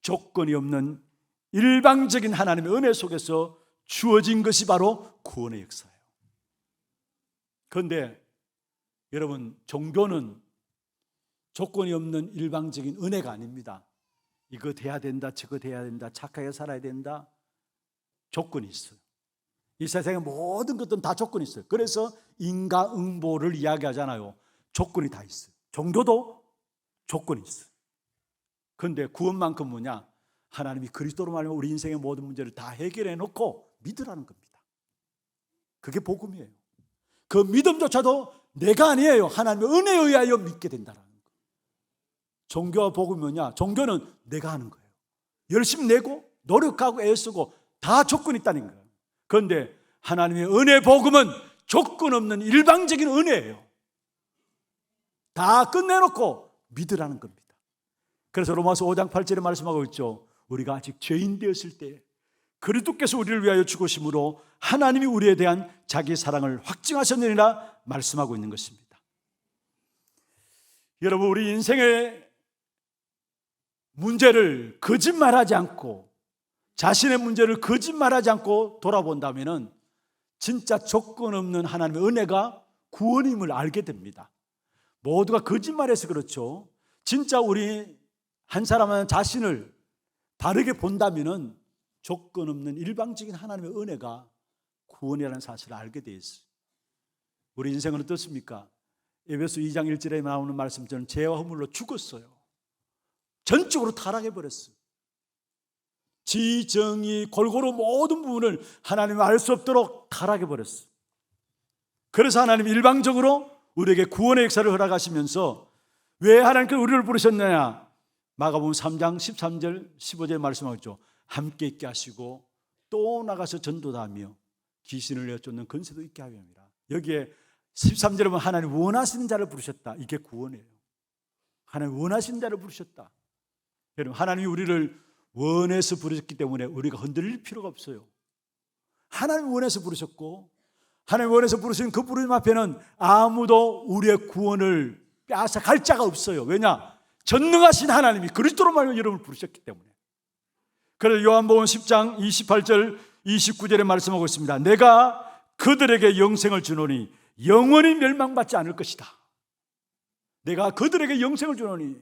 조건이 없는 일방적인 하나님의 은혜 속에서 주어진 것이 바로 구원의 역사예요. 그런데 여러분, 종교는 조건이 없는 일방적인 은혜가 아닙니다. 이거 돼야 된다, 저거 돼야 된다, 착하게 살아야 된다. 조건이 있어요. 이 세상의 모든 것들은 다 조건이 있어요. 그래서 인과응보를 이야기하잖아요. 조건이 다 있어요. 종교도 조건이 있어요. 그런데 구원만큼 뭐냐? 하나님이 그리스도로 말하면 우리 인생의 모든 문제를 다 해결해 놓고 믿으라는 겁니다. 그게 복음이에요. 그 믿음조차도 내가 아니에요. 하나님의 은혜에 의하여 믿게 된다는 거예요. 종교와 복음이 뭐냐? 종교는 내가 하는 거예요. 열심히 내고 노력하고 애쓰고 다 조건이 있다는 거예요. 그런데 하나님의 은혜 복음은 조건 없는 일방적인 은혜예요. 다 끝내놓고 믿으라는 겁니다. 그래서 로마서 5장 8절에 말씀하고 있죠. 우리가 아직 죄인 되었을 때 그리스도께서 우리를 위하여 죽으심으로 하나님이 우리에 대한 자기 사랑을 확증하셨느니라 말씀하고 있는 것입니다. 여러분, 우리 인생의 문제를 거짓말하지 않고, 자신의 문제를 거짓말하지 않고 돌아본다면 진짜 조건 없는 하나님의 은혜가 구원임을 알게 됩니다. 모두가 거짓말해서 그렇죠. 진짜 우리 한 사람은 자신을 바르게 본다면 조건 없는 일방적인 하나님의 은혜가 구원이라는 사실을 알게 되어 있어요. 우리 인생은 어떻습니까? 에베소 2장 1절에 나오는 말씀처럼 죄와 허물로 죽었어요. 전적으로 타락해버렸어요. 지, 정의, 골고루 모든 부분을 하나님은 알 수 없도록 타락해버렸어요. 그래서 하나님 일방적으로 우리에게 구원의 역사를 허락하시면서 왜 하나님께서 우리를 부르셨느냐? 마가복음 3장 13절 15절에 말씀하고 있죠. 함께 있게 하시고 또 나가서 전도하며 귀신을 내쫓는 권세도 있게 하려 함이라. 여기에 13절에 보면 하나님 원하시는 자를 부르셨다. 이게 구원이에요. 하나님 원하시는 자를 부르셨다. 여러분, 하나님이 우리를 원해서 부르셨기 때문에 우리가 흔들릴 필요가 없어요. 하나님 원해서 부르셨고, 하나님 원해서 부르신 그 부르심 앞에는 아무도 우리의 구원을 빼앗아갈 자가 없어요. 왜냐? 전능하신 하나님이 그리스도로 말미암아 여러분을 부르셨기 때문에. 그래서 요한복음 10장 28절 29절에 말씀하고 있습니다. 내가 그들에게 영생을 주노니 영원히 멸망받지 않을 것이다. 내가 그들에게 영생을 주노니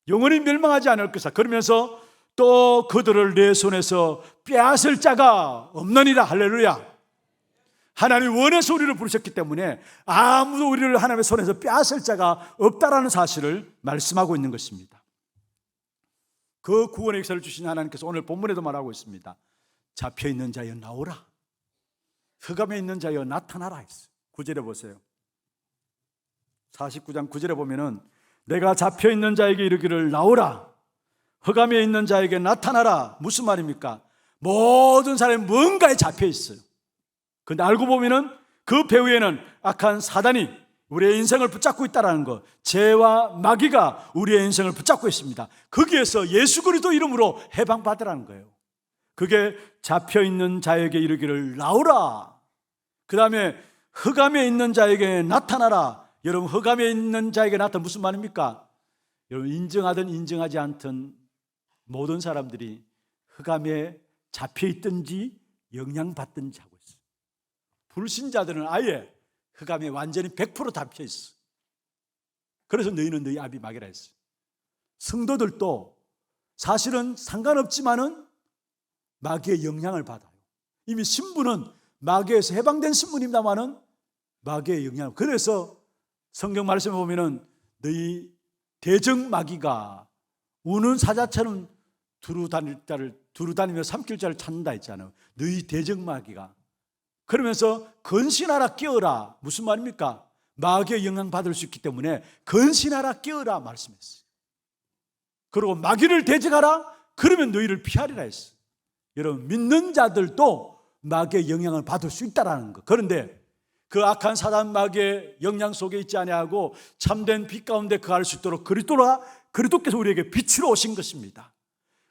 영원히 멸망하지 않을 것이다. 그러면서 또 그들을 내 손에서 빼앗을 자가 없느니라. 할렐루야. 하나님이 원해서 우리를 부르셨기 때문에 아무도 우리를 하나님의 손에서 빼앗을 자가 없다라는 사실을 말씀하고 있는 것입니다. 그 구원의 역사를 주신 하나님께서 오늘 본문에도 말하고 있습니다. 잡혀있는 자여 나오라, 흑암에 있는 자여 나타나라 했어요. 9절에 보세요. 49장 9절에 보면은 내가 잡혀있는 자에게 이르기를 나오라, 흑암에 있는 자에게 나타나라. 무슨 말입니까? 모든 사람이 뭔가에 잡혀있어요. 그런데 알고 보면은 그 배후에는 악한 사단이 우리의 인생을 붙잡고 있다는 것, 죄와 마귀가 우리의 인생을 붙잡고 있습니다. 거기에서 예수 그리스도 이름으로 해방받으라는 거예요. 그게 잡혀있는 자에게 이르기를 나오라, 그 다음에 흑암에 있는 자에게 나타나라. 여러분, 흑암에 있는 자에게 나타나 무슨 말입니까? 여러분, 인정하든 인정하지 않든 모든 사람들이 흑암에 잡혀있든지 영향받든지 하고 있어요. 불신자들은 아예 흑암에 완전히 100% 잡혀있어. 그래서 너희는 너희 아비 막이라 했어요. 성도들도 사실은 상관없지만은 마귀의 영향을 받아요. 이미 신분은 마귀에서 해방된 신분입니다만은 마귀의 영향을. 그래서 성경 말씀에 보면은 너희 대적 마귀가 우는 사자처럼 두루다니며 삼킬 자를 찾는다 했잖아요. 너희 대적 마귀가. 그러면서 건신하라 깨어라. 무슨 말입니까? 마귀의 영향 받을 수 있기 때문에 건신하라 깨어라 말씀했어요. 그리고 마귀를 대적하라. 그러면 너희를 피하리라 했어요. 여러분, 믿는 자들도 마귀의 영향을 받을 수 있다라는 것. 그런데 그 악한 사단 마귀의 영향 속에 있지 아니하고 참된 빛 가운데 거할 수 있도록 그리스도께서 우리에게 빛으로 오신 것입니다.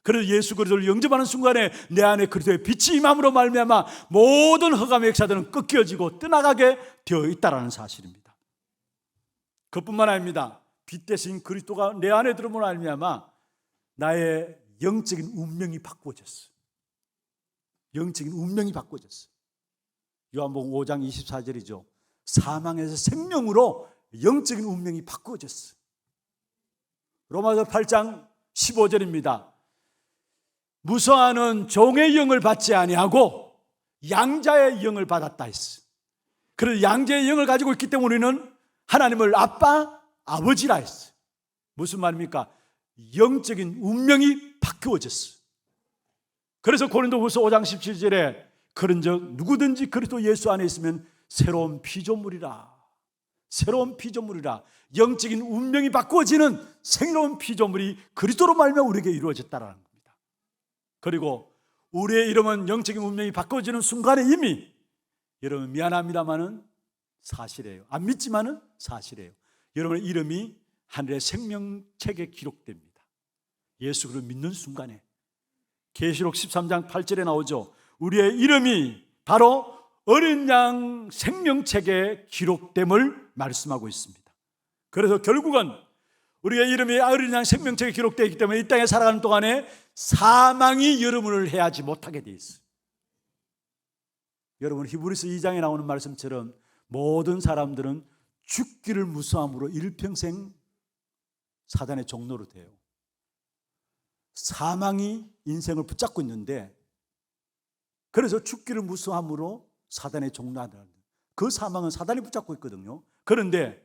그래서 예수 그리스도를 영접하는 순간에 내 안에 그리스도의 빛이 임함으로 말미암아 모든 흑암의 역사들은 꺾여지고 떠나가게 되어 있다는 사실입니다. 그뿐만 아닙니다. 빛 대신 그리스도가 내 안에 들어오므로 말미암아 나의 영적인 운명이 바꾸어졌어요. 영적인 운명이 바꾸어졌어요. 요한복음 5장 24절이죠. 사망에서 생명으로 영적인 운명이 바꾸어졌어요. 로마서 8장 15절입니다. 무서워하는 종의 영을 받지 아니하고 양자의 영을 받았다 했어요. 그래서 양자의 영을 가지고 있기 때문에 우리는 하나님을 아빠, 아버지라 했어요. 무슨 말입니까? 영적인 운명이 바뀌어졌어요. 그래서 고린도후서 5장 17절에 그런즉 누구든지 그리스도 예수 안에 있으면 새로운 피조물이라. 새로운 피조물이라. 영적인 운명이 바꾸어지는 새로운 피조물이 그리스도로 말미암아 우리에게 이루어졌다라는 겁니다. 그리고 우리의 이름은 영적인 운명이 바꿔지는 순간에 이미 여러분 미안합니다마는 사실이에요. 안 믿지만은 사실이에요. 여러분의 이름이 하늘의 생명책에 기록됩니다. 예수 그리스도를 믿는 순간에. 계시록 13장 8절에 나오죠. 우리의 이름이 바로 어린 양 생명책에 기록됨을 말씀하고 있습니다. 그래서 결국은 우리의 이름이 어린 양 생명책에 기록되어 있기 때문에 이 땅에 살아가는 동안에 사망이 여러분을 해하지 못하게 되어 있어요. 여러분 히브리서 2장에 나오는 말씀처럼 모든 사람들은 죽기를 무서함으로 일평생 사단의 종노로 돼요. 사망이 인생을 붙잡고 있는데 그래서 죽기를 무서함으로 사단의 종노하다. 그 사망은 사단이 붙잡고 있거든요. 그런데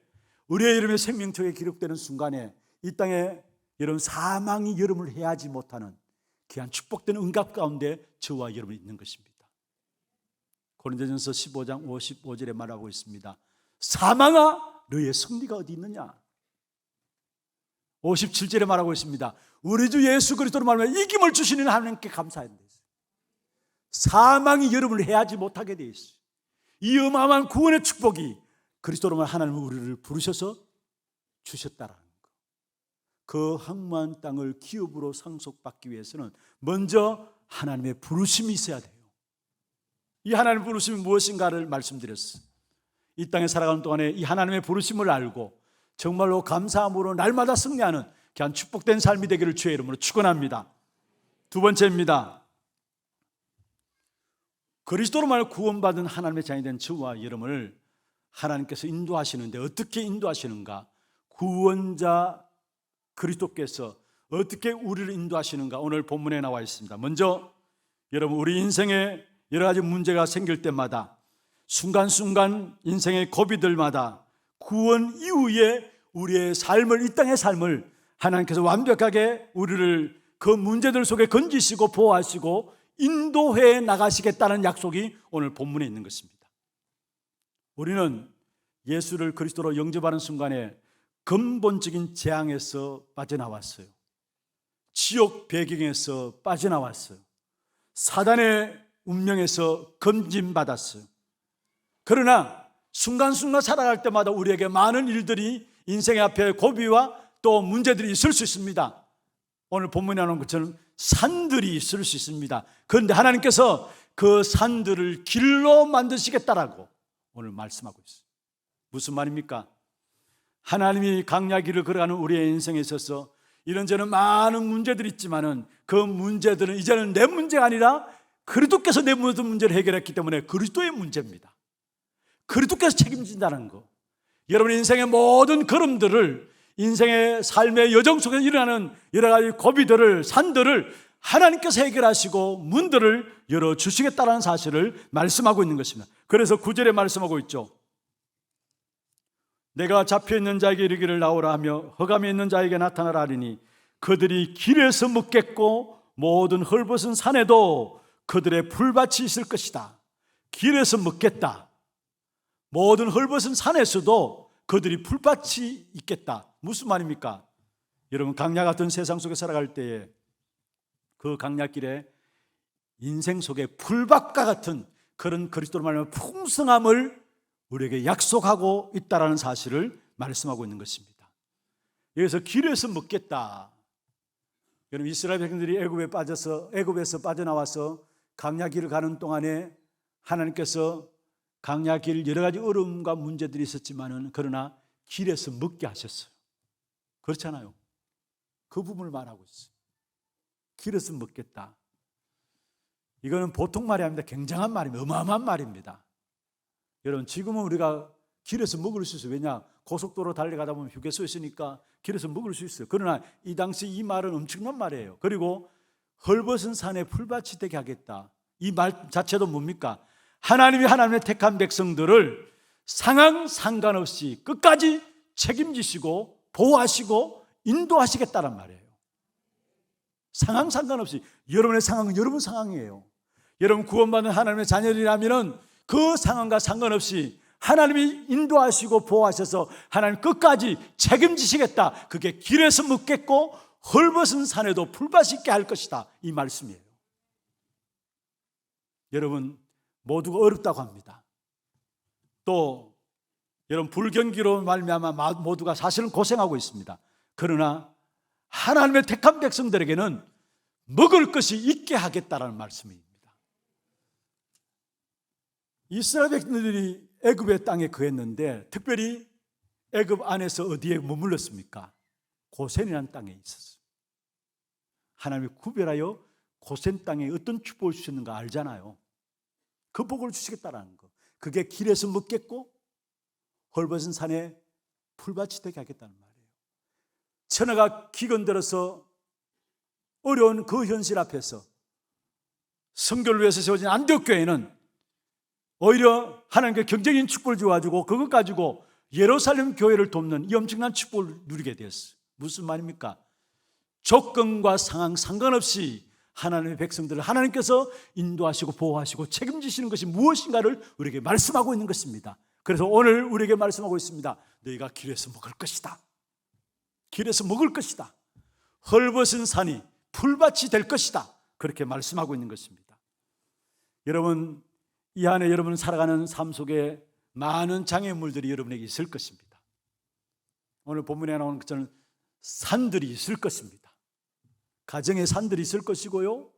우리의 이름의 생명책에 기록되는 순간에 이 땅에 여러분 사망이 여러분을 해하지 못하는 귀한 축복된 응답 가운데 저와 여러분이 있는 것입니다. 고린도전서 15장 55절에 말하고 있습니다. 사망아 너의 승리가 어디 있느냐. 57절에 말하고 있습니다. 우리 주 예수 그리스도로 말하면 이김을 주시는 하나님께 감사해야 돼요. 사망이 여러분을 해하지 못하게 되어 있어요. 이 어마어마한 구원의 축복이 그리스도로 말 하나님은 우리를 부르셔서 주셨다라는 것. 그 황무한 땅을 기업으로 상속받기 위해서는 먼저 하나님의 부르심이 있어야 돼요. 이 하나님의 부르심이 무엇인가를 말씀드렸어요. 이 땅에 살아가는 동안에 이 하나님의 부르심을 알고 정말로 감사함으로 날마다 승리하는 귀한 축복된 삶이 되기를 주의 이름으로 축원합니다. 두 번째입니다. 그리스도로 말 구원받은 하나님의 자녀이 된 저와 여러분을 하나님께서 인도하시는데 어떻게 인도하시는가? 구원자 그리스도께서 어떻게 우리를 인도하시는가? 오늘 본문에 나와 있습니다. 먼저 여러분 우리 인생에 여러 가지 문제가 생길 때마다 순간순간 인생의 고비들마다 구원 이후에 우리의 삶을 이 땅의 삶을 하나님께서 완벽하게 우리를 그 문제들 속에 건지시고 보호하시고 인도해 나가시겠다는 약속이 오늘 본문에 있는 것입니다. 우리는 예수를 그리스도로 영접하는 순간에 근본적인 재앙에서 빠져나왔어요. 지옥 배경에서 빠져나왔어요. 사단의 운명에서 건진받았어요. 그러나 순간순간 살아갈 때마다 우리에게 많은 일들이 인생의 앞에 고비와 또 문제들이 있을 수 있습니다. 오늘 본문에 나오는 것처럼 산들이 있을 수 있습니다. 그런데 하나님께서 그 산들을 길로 만드시겠다라고 오늘 말씀하고 있어요. 무슨 말입니까? 하나님이 강야 길을 걸어가는 우리의 인생에 있어서 이런저런 많은 문제들이 있지만은 그 문제들은 이제는 내 문제가 아니라 그리스도께서 내 모든 문제를 해결했기 때문에 그리스도의 문제입니다. 그리스도께서 책임진다는 거. 여러분의 인생의 모든 걸음들을 인생의 삶의 여정 속에 일어나는 여러 가지 고비들을 산들을 하나님께서 해결하시고 문들을 열어주시겠다는 사실을 말씀하고 있는 것입니다. 그래서 9절에 말씀하고 있죠. 내가 잡혀있는 자에게 이르기를 나오라 하며 흑암에 있는 자에게 나타나라 하리니 그들이 길에서 먹겠고 모든 헐벗은 산에도 그들의 풀밭이 있을 것이다. 길에서 먹겠다. 모든 헐벗은 산에서도 그들이 풀밭이 있겠다. 무슨 말입니까? 여러분 강야 같은 세상 속에 살아갈 때에 그 강야길에 인생 속에 풀밭과 같은 그런 그리스도로 말하면 풍성함을 우리에게 약속하고 있다는 사실을 말씀하고 있는 것입니다. 여기서 길에서 먹겠다. 여러분 이스라엘 백성들이 애굽에서 빠져나와서 강야길을 가는 동안에 하나님께서 강야길 여러 가지 어려움과 문제들이 있었지만은 그러나 길에서 먹게 하셨어요. 그렇잖아요. 그 부분을 말하고 있어요. 길에서 먹겠다. 이거는 보통 말이 아닙니다. 굉장한 말입니다. 어마어마한 말입니다. 여러분 지금은 우리가 길에서 먹을 수 있어요. 왜냐? 고속도로 달려가다 보면 휴게소 있으니까 길에서 먹을 수 있어요. 그러나 이 당시 이 말은 엄청난 말이에요. 그리고 헐벗은 산에 풀밭이 되게 하겠다. 이 말 자체도 뭡니까? 하나님이 하나님의 택한 백성들을 상황 상관없이 끝까지 책임지시고 보호하시고 인도하시겠다는 말이에요. 상황 상관없이 여러분의 상황은 여러분 상황이에요. 여러분 구원받은 하나님의 자녀들이라면 그 상황과 상관없이 하나님이 인도하시고 보호하셔서 하나님 끝까지 책임지시겠다. 그게 길에서 먹겠고 헐벗은 산에도 풀밭이 있게 할 것이다. 이 말씀이에요. 여러분 모두가 어렵다고 합니다. 또 여러분 불경기로 말미암아 모두가 사실은 고생하고 있습니다. 그러나 하나님의 택한 백성들에게는 먹을 것이 있게 하겠다라는 말씀입니다. 이스라엘 백성들이 애굽의 땅에 거했는데 특별히 애굽 안에서 어디에 머물렀습니까? 고센이라는 땅에 있었어요. 하나님이 구별하여 고센 땅에 어떤 축복을 주셨는가 알잖아요. 그 복을 주시겠다라는 거. 그게 길에서 먹겠고 헐벗은 산에 풀밭이 되게 하겠다는 말이에요. 천하가 기근들어서 어려운 그 현실 앞에서 선교를 위해서 세워진 안디옥 교회는 오히려 하나님께 경제적인 축복을 주어가지고 그것 가지고 예루살렘 교회를 돕는 이 엄청난 축복을 누리게 되었어요. 무슨 말입니까? 조건과 상황 상관없이 하나님의 백성들을 하나님께서 인도하시고 보호하시고 책임지시는 것이 무엇인가를 우리에게 말씀하고 있는 것입니다. 그래서 오늘 우리에게 말씀하고 있습니다. 너희가 길에서 먹을 것이다. 길에서 먹을 것이다. 헐벗은 산이 풀밭이 될 것이다. 그렇게 말씀하고 있는 것입니다. 여러분, 이 안에 여러분 살아가는 삶 속에 많은 장애물들이 여러분에게 있을 것입니다. 오늘 본문에 나오는 것처럼 산들이 있을 것입니다. 가정에 산들이 있을 것이고요.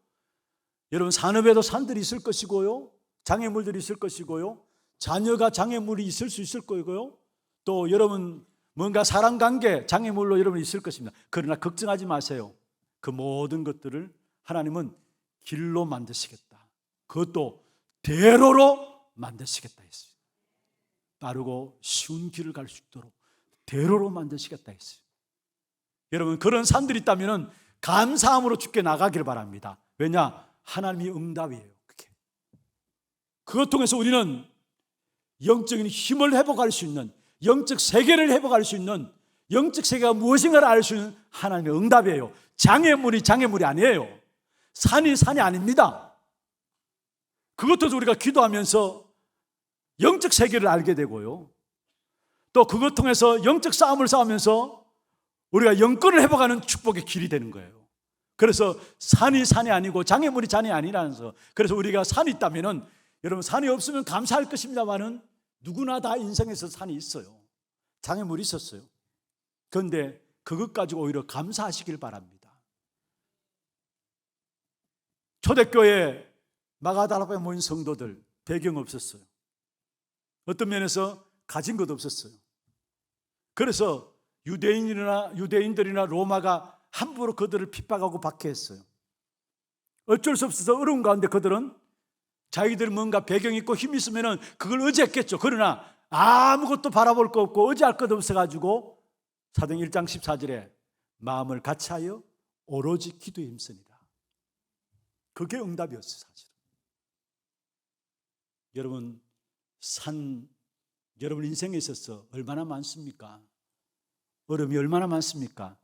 여러분 산업에도 산들이 있을 것이고요. 장애물들이 있을 것이고요. 자녀가 장애물이 있을 수 있을 거고요. 또 여러분 뭔가 사랑관계 장애물로 여러분 있을 것입니다. 그러나 걱정하지 마세요. 그 모든 것들을 하나님은 길로 만드시겠다. 그것도 대로로 만드시겠다 했어요. 빠르고 쉬운 길을 갈 수 있도록 대로로 만드시겠다 했어요. 여러분 그런 산들이 있다면 감사함으로 주께 나가길 바랍니다. 왜냐? 하나님이 응답이에요. 그것 통해서 우리는 영적인 힘을 회복할 수 있는, 영적 세계를 회복할 수 있는, 영적 세계가 무엇인가를 알 수 있는 하나님의 응답이에요. 장애물이 아니에요. 산이 아닙니다. 그것도 우리가 기도하면서 영적 세계를 알게 되고요. 또 그것 통해서 영적 싸움을 싸우면서 우리가 영권을 회복하는 축복의 길이 되는 거예요. 그래서 산이 아니고 장애물이 아니라는 거. 그래서 우리가 산이 있다면은 여러분 산이 없으면 감사할 것입니다만은 누구나 다 인생에서 산이 있어요. 장애물이 있었어요. 그런데 그것 가지고 오히려 감사하시길 바랍니다. 초대교회 마가다락방에 모인 성도들 배경 없었어요. 어떤 면에서 가진 것 없었어요. 그래서 유대인들이나 로마가 함부로 그들을 핍박하고 박해했어요. 어쩔 수 없어서 어려운 가운데 그들은 자기들이 뭔가 배경이 있고 힘이 있으면 그걸 의지했겠죠. 그러나 아무것도 바라볼 거 없고 의지할 것 없어가지고 사도행 1장 14절에 마음을 같이하여 오로지 기도에 힘쓰니라. 그게 응답이었어요. 사실은. 여러분 여러분 인생에 있어서 얼마나 많습니까? 어려움이 얼마나 많습니까?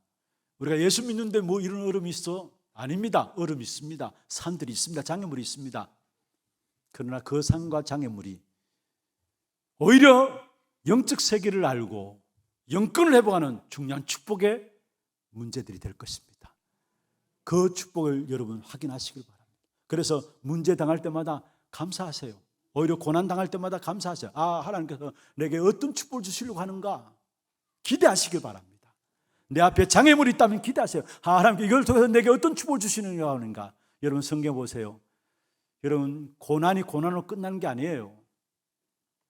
우리가 예수 믿는데 뭐 이런 어려움이 있어? 아닙니다. 어려움이 있습니다. 산들이 있습니다. 장애물이 있습니다. 그러나 그 산과 장애물이 오히려 영적 세계를 알고 영권을 회복하는 중요한 축복의 문제들이 될 것입니다. 그 축복을 여러분 확인하시길 바랍니다. 그래서 문제 당할 때마다 감사하세요. 오히려 고난 당할 때마다 감사하세요. 하나님께서 내게 어떤 축복을 주시려고 하는가 기대하시길 바랍니다. 내 앞에 장애물이 있다면 기대하세요. 하나님께 이걸 통해서 내게 어떤 축복을 주시느냐 하는가. 여러분 성경 보세요. 여러분 고난이 고난으로 끝나는 게 아니에요.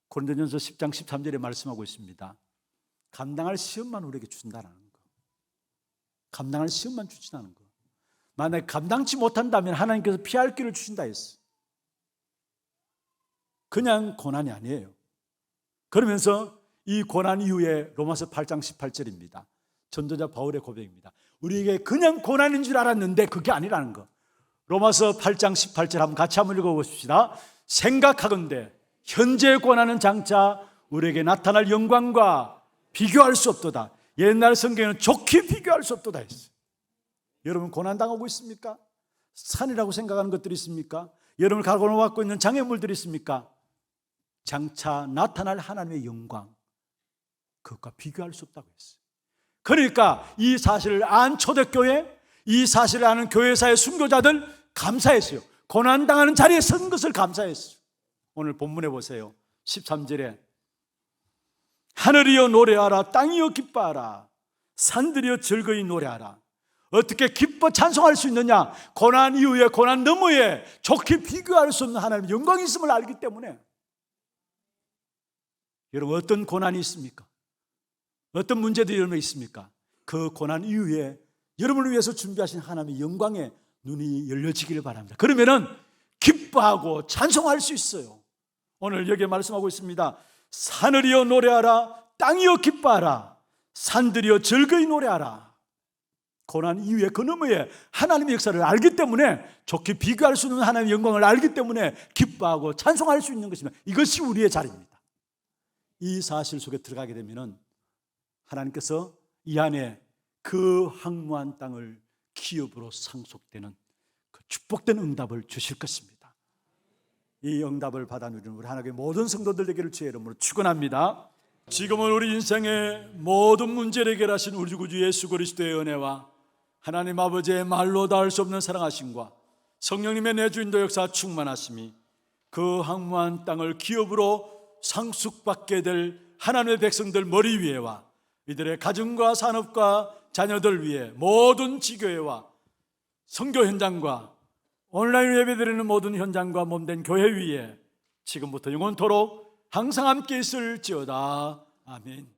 고린도전서 10장 13절에 말씀하고 있습니다. 감당할 시험만 우리에게 주신다는 거. 감당할 시험만 주신다는 거. 만약에 감당치 못한다면 하나님께서 피할 길을 주신다 했어. 그냥 고난이 아니에요. 그러면서 이 고난 이후에 로마서 8장 18절입니다. 전도자 바울의 고백입니다. 우리에게 그냥 고난인 줄 알았는데 그게 아니라는 거. 로마서 8장 18절 같이 한번 읽어보십시다. 생각하건대 현재의 고난은 장차 우리에게 나타날 영광과 비교할 수 없도다. 옛날 성경에는 좋게 비교할 수 없도다 했어요. 여러분 고난 당하고 있습니까? 산이라고 생각하는 것들이 있습니까? 여러분을 가로막고 있는 장애물들이 있습니까? 장차 나타날 하나님의 영광, 그것과 비교할 수 없다고 했어요. 그러니까 이 사실을 안 초대교회, 이 사실을 아는 교회사의 순교자들 감사했어요. 고난당하는 자리에 선 것을 감사했어요. 오늘 본문에 보세요. 13절에 하늘이여 노래하라, 땅이여 기뻐하라, 산들이여 즐거이 노래하라. 어떻게 기뻐 찬송할 수 있느냐? 고난 이후에, 고난 너머에 좋게 비교할 수 없는 하나님의 영광이 있음을 알기 때문에. 여러분, 어떤 고난이 있습니까? 어떤 문제들이 여러분에 있습니까? 그 고난 이후에 여러분을 위해서 준비하신 하나님의 영광에 눈이 열려지기를 바랍니다. 그러면은 기뻐하고 찬송할 수 있어요. 오늘 여기에 말씀하고 있습니다. 하늘이여 노래하라, 땅이여 기뻐하라, 산들이여 즐거이 노래하라. 고난 이후에 그 너머에 하나님의 역사를 알기 때문에, 좋게 비교할 수 없는 하나님의 영광을 알기 때문에 기뻐하고 찬송할 수 있는 것입니다. 이것이 우리의 자리입니다. 이 사실 속에 들어가게 되면 하나님께서 이 안에 그 황무한 땅을 기업으로 상속되는 그 축복된 응답을 주실 것입니다. 이 응답을 받아 누리는 우리 하나님의 모든 성도들 되기를 주의 이름으로 축원합니다. 지금은 우리 인생의 모든 문제를 해결하신 우리 구주 예수 그리스도의 은혜와 하나님 아버지의 말로 닿을 수 없는 사랑하심과 성령님의 내주인도 역사 충만하심이 그 황무한 땅을 기업으로 상속받게 될 하나님의 백성들 머리 위에와 이들의 가정과 산업과 자녀들 위에, 모든 지교회와 선교 현장과 온라인 예배드리는 모든 현장과 몸된 교회 위에 지금부터 영원토록 항상 함께 있을지어다. 아멘.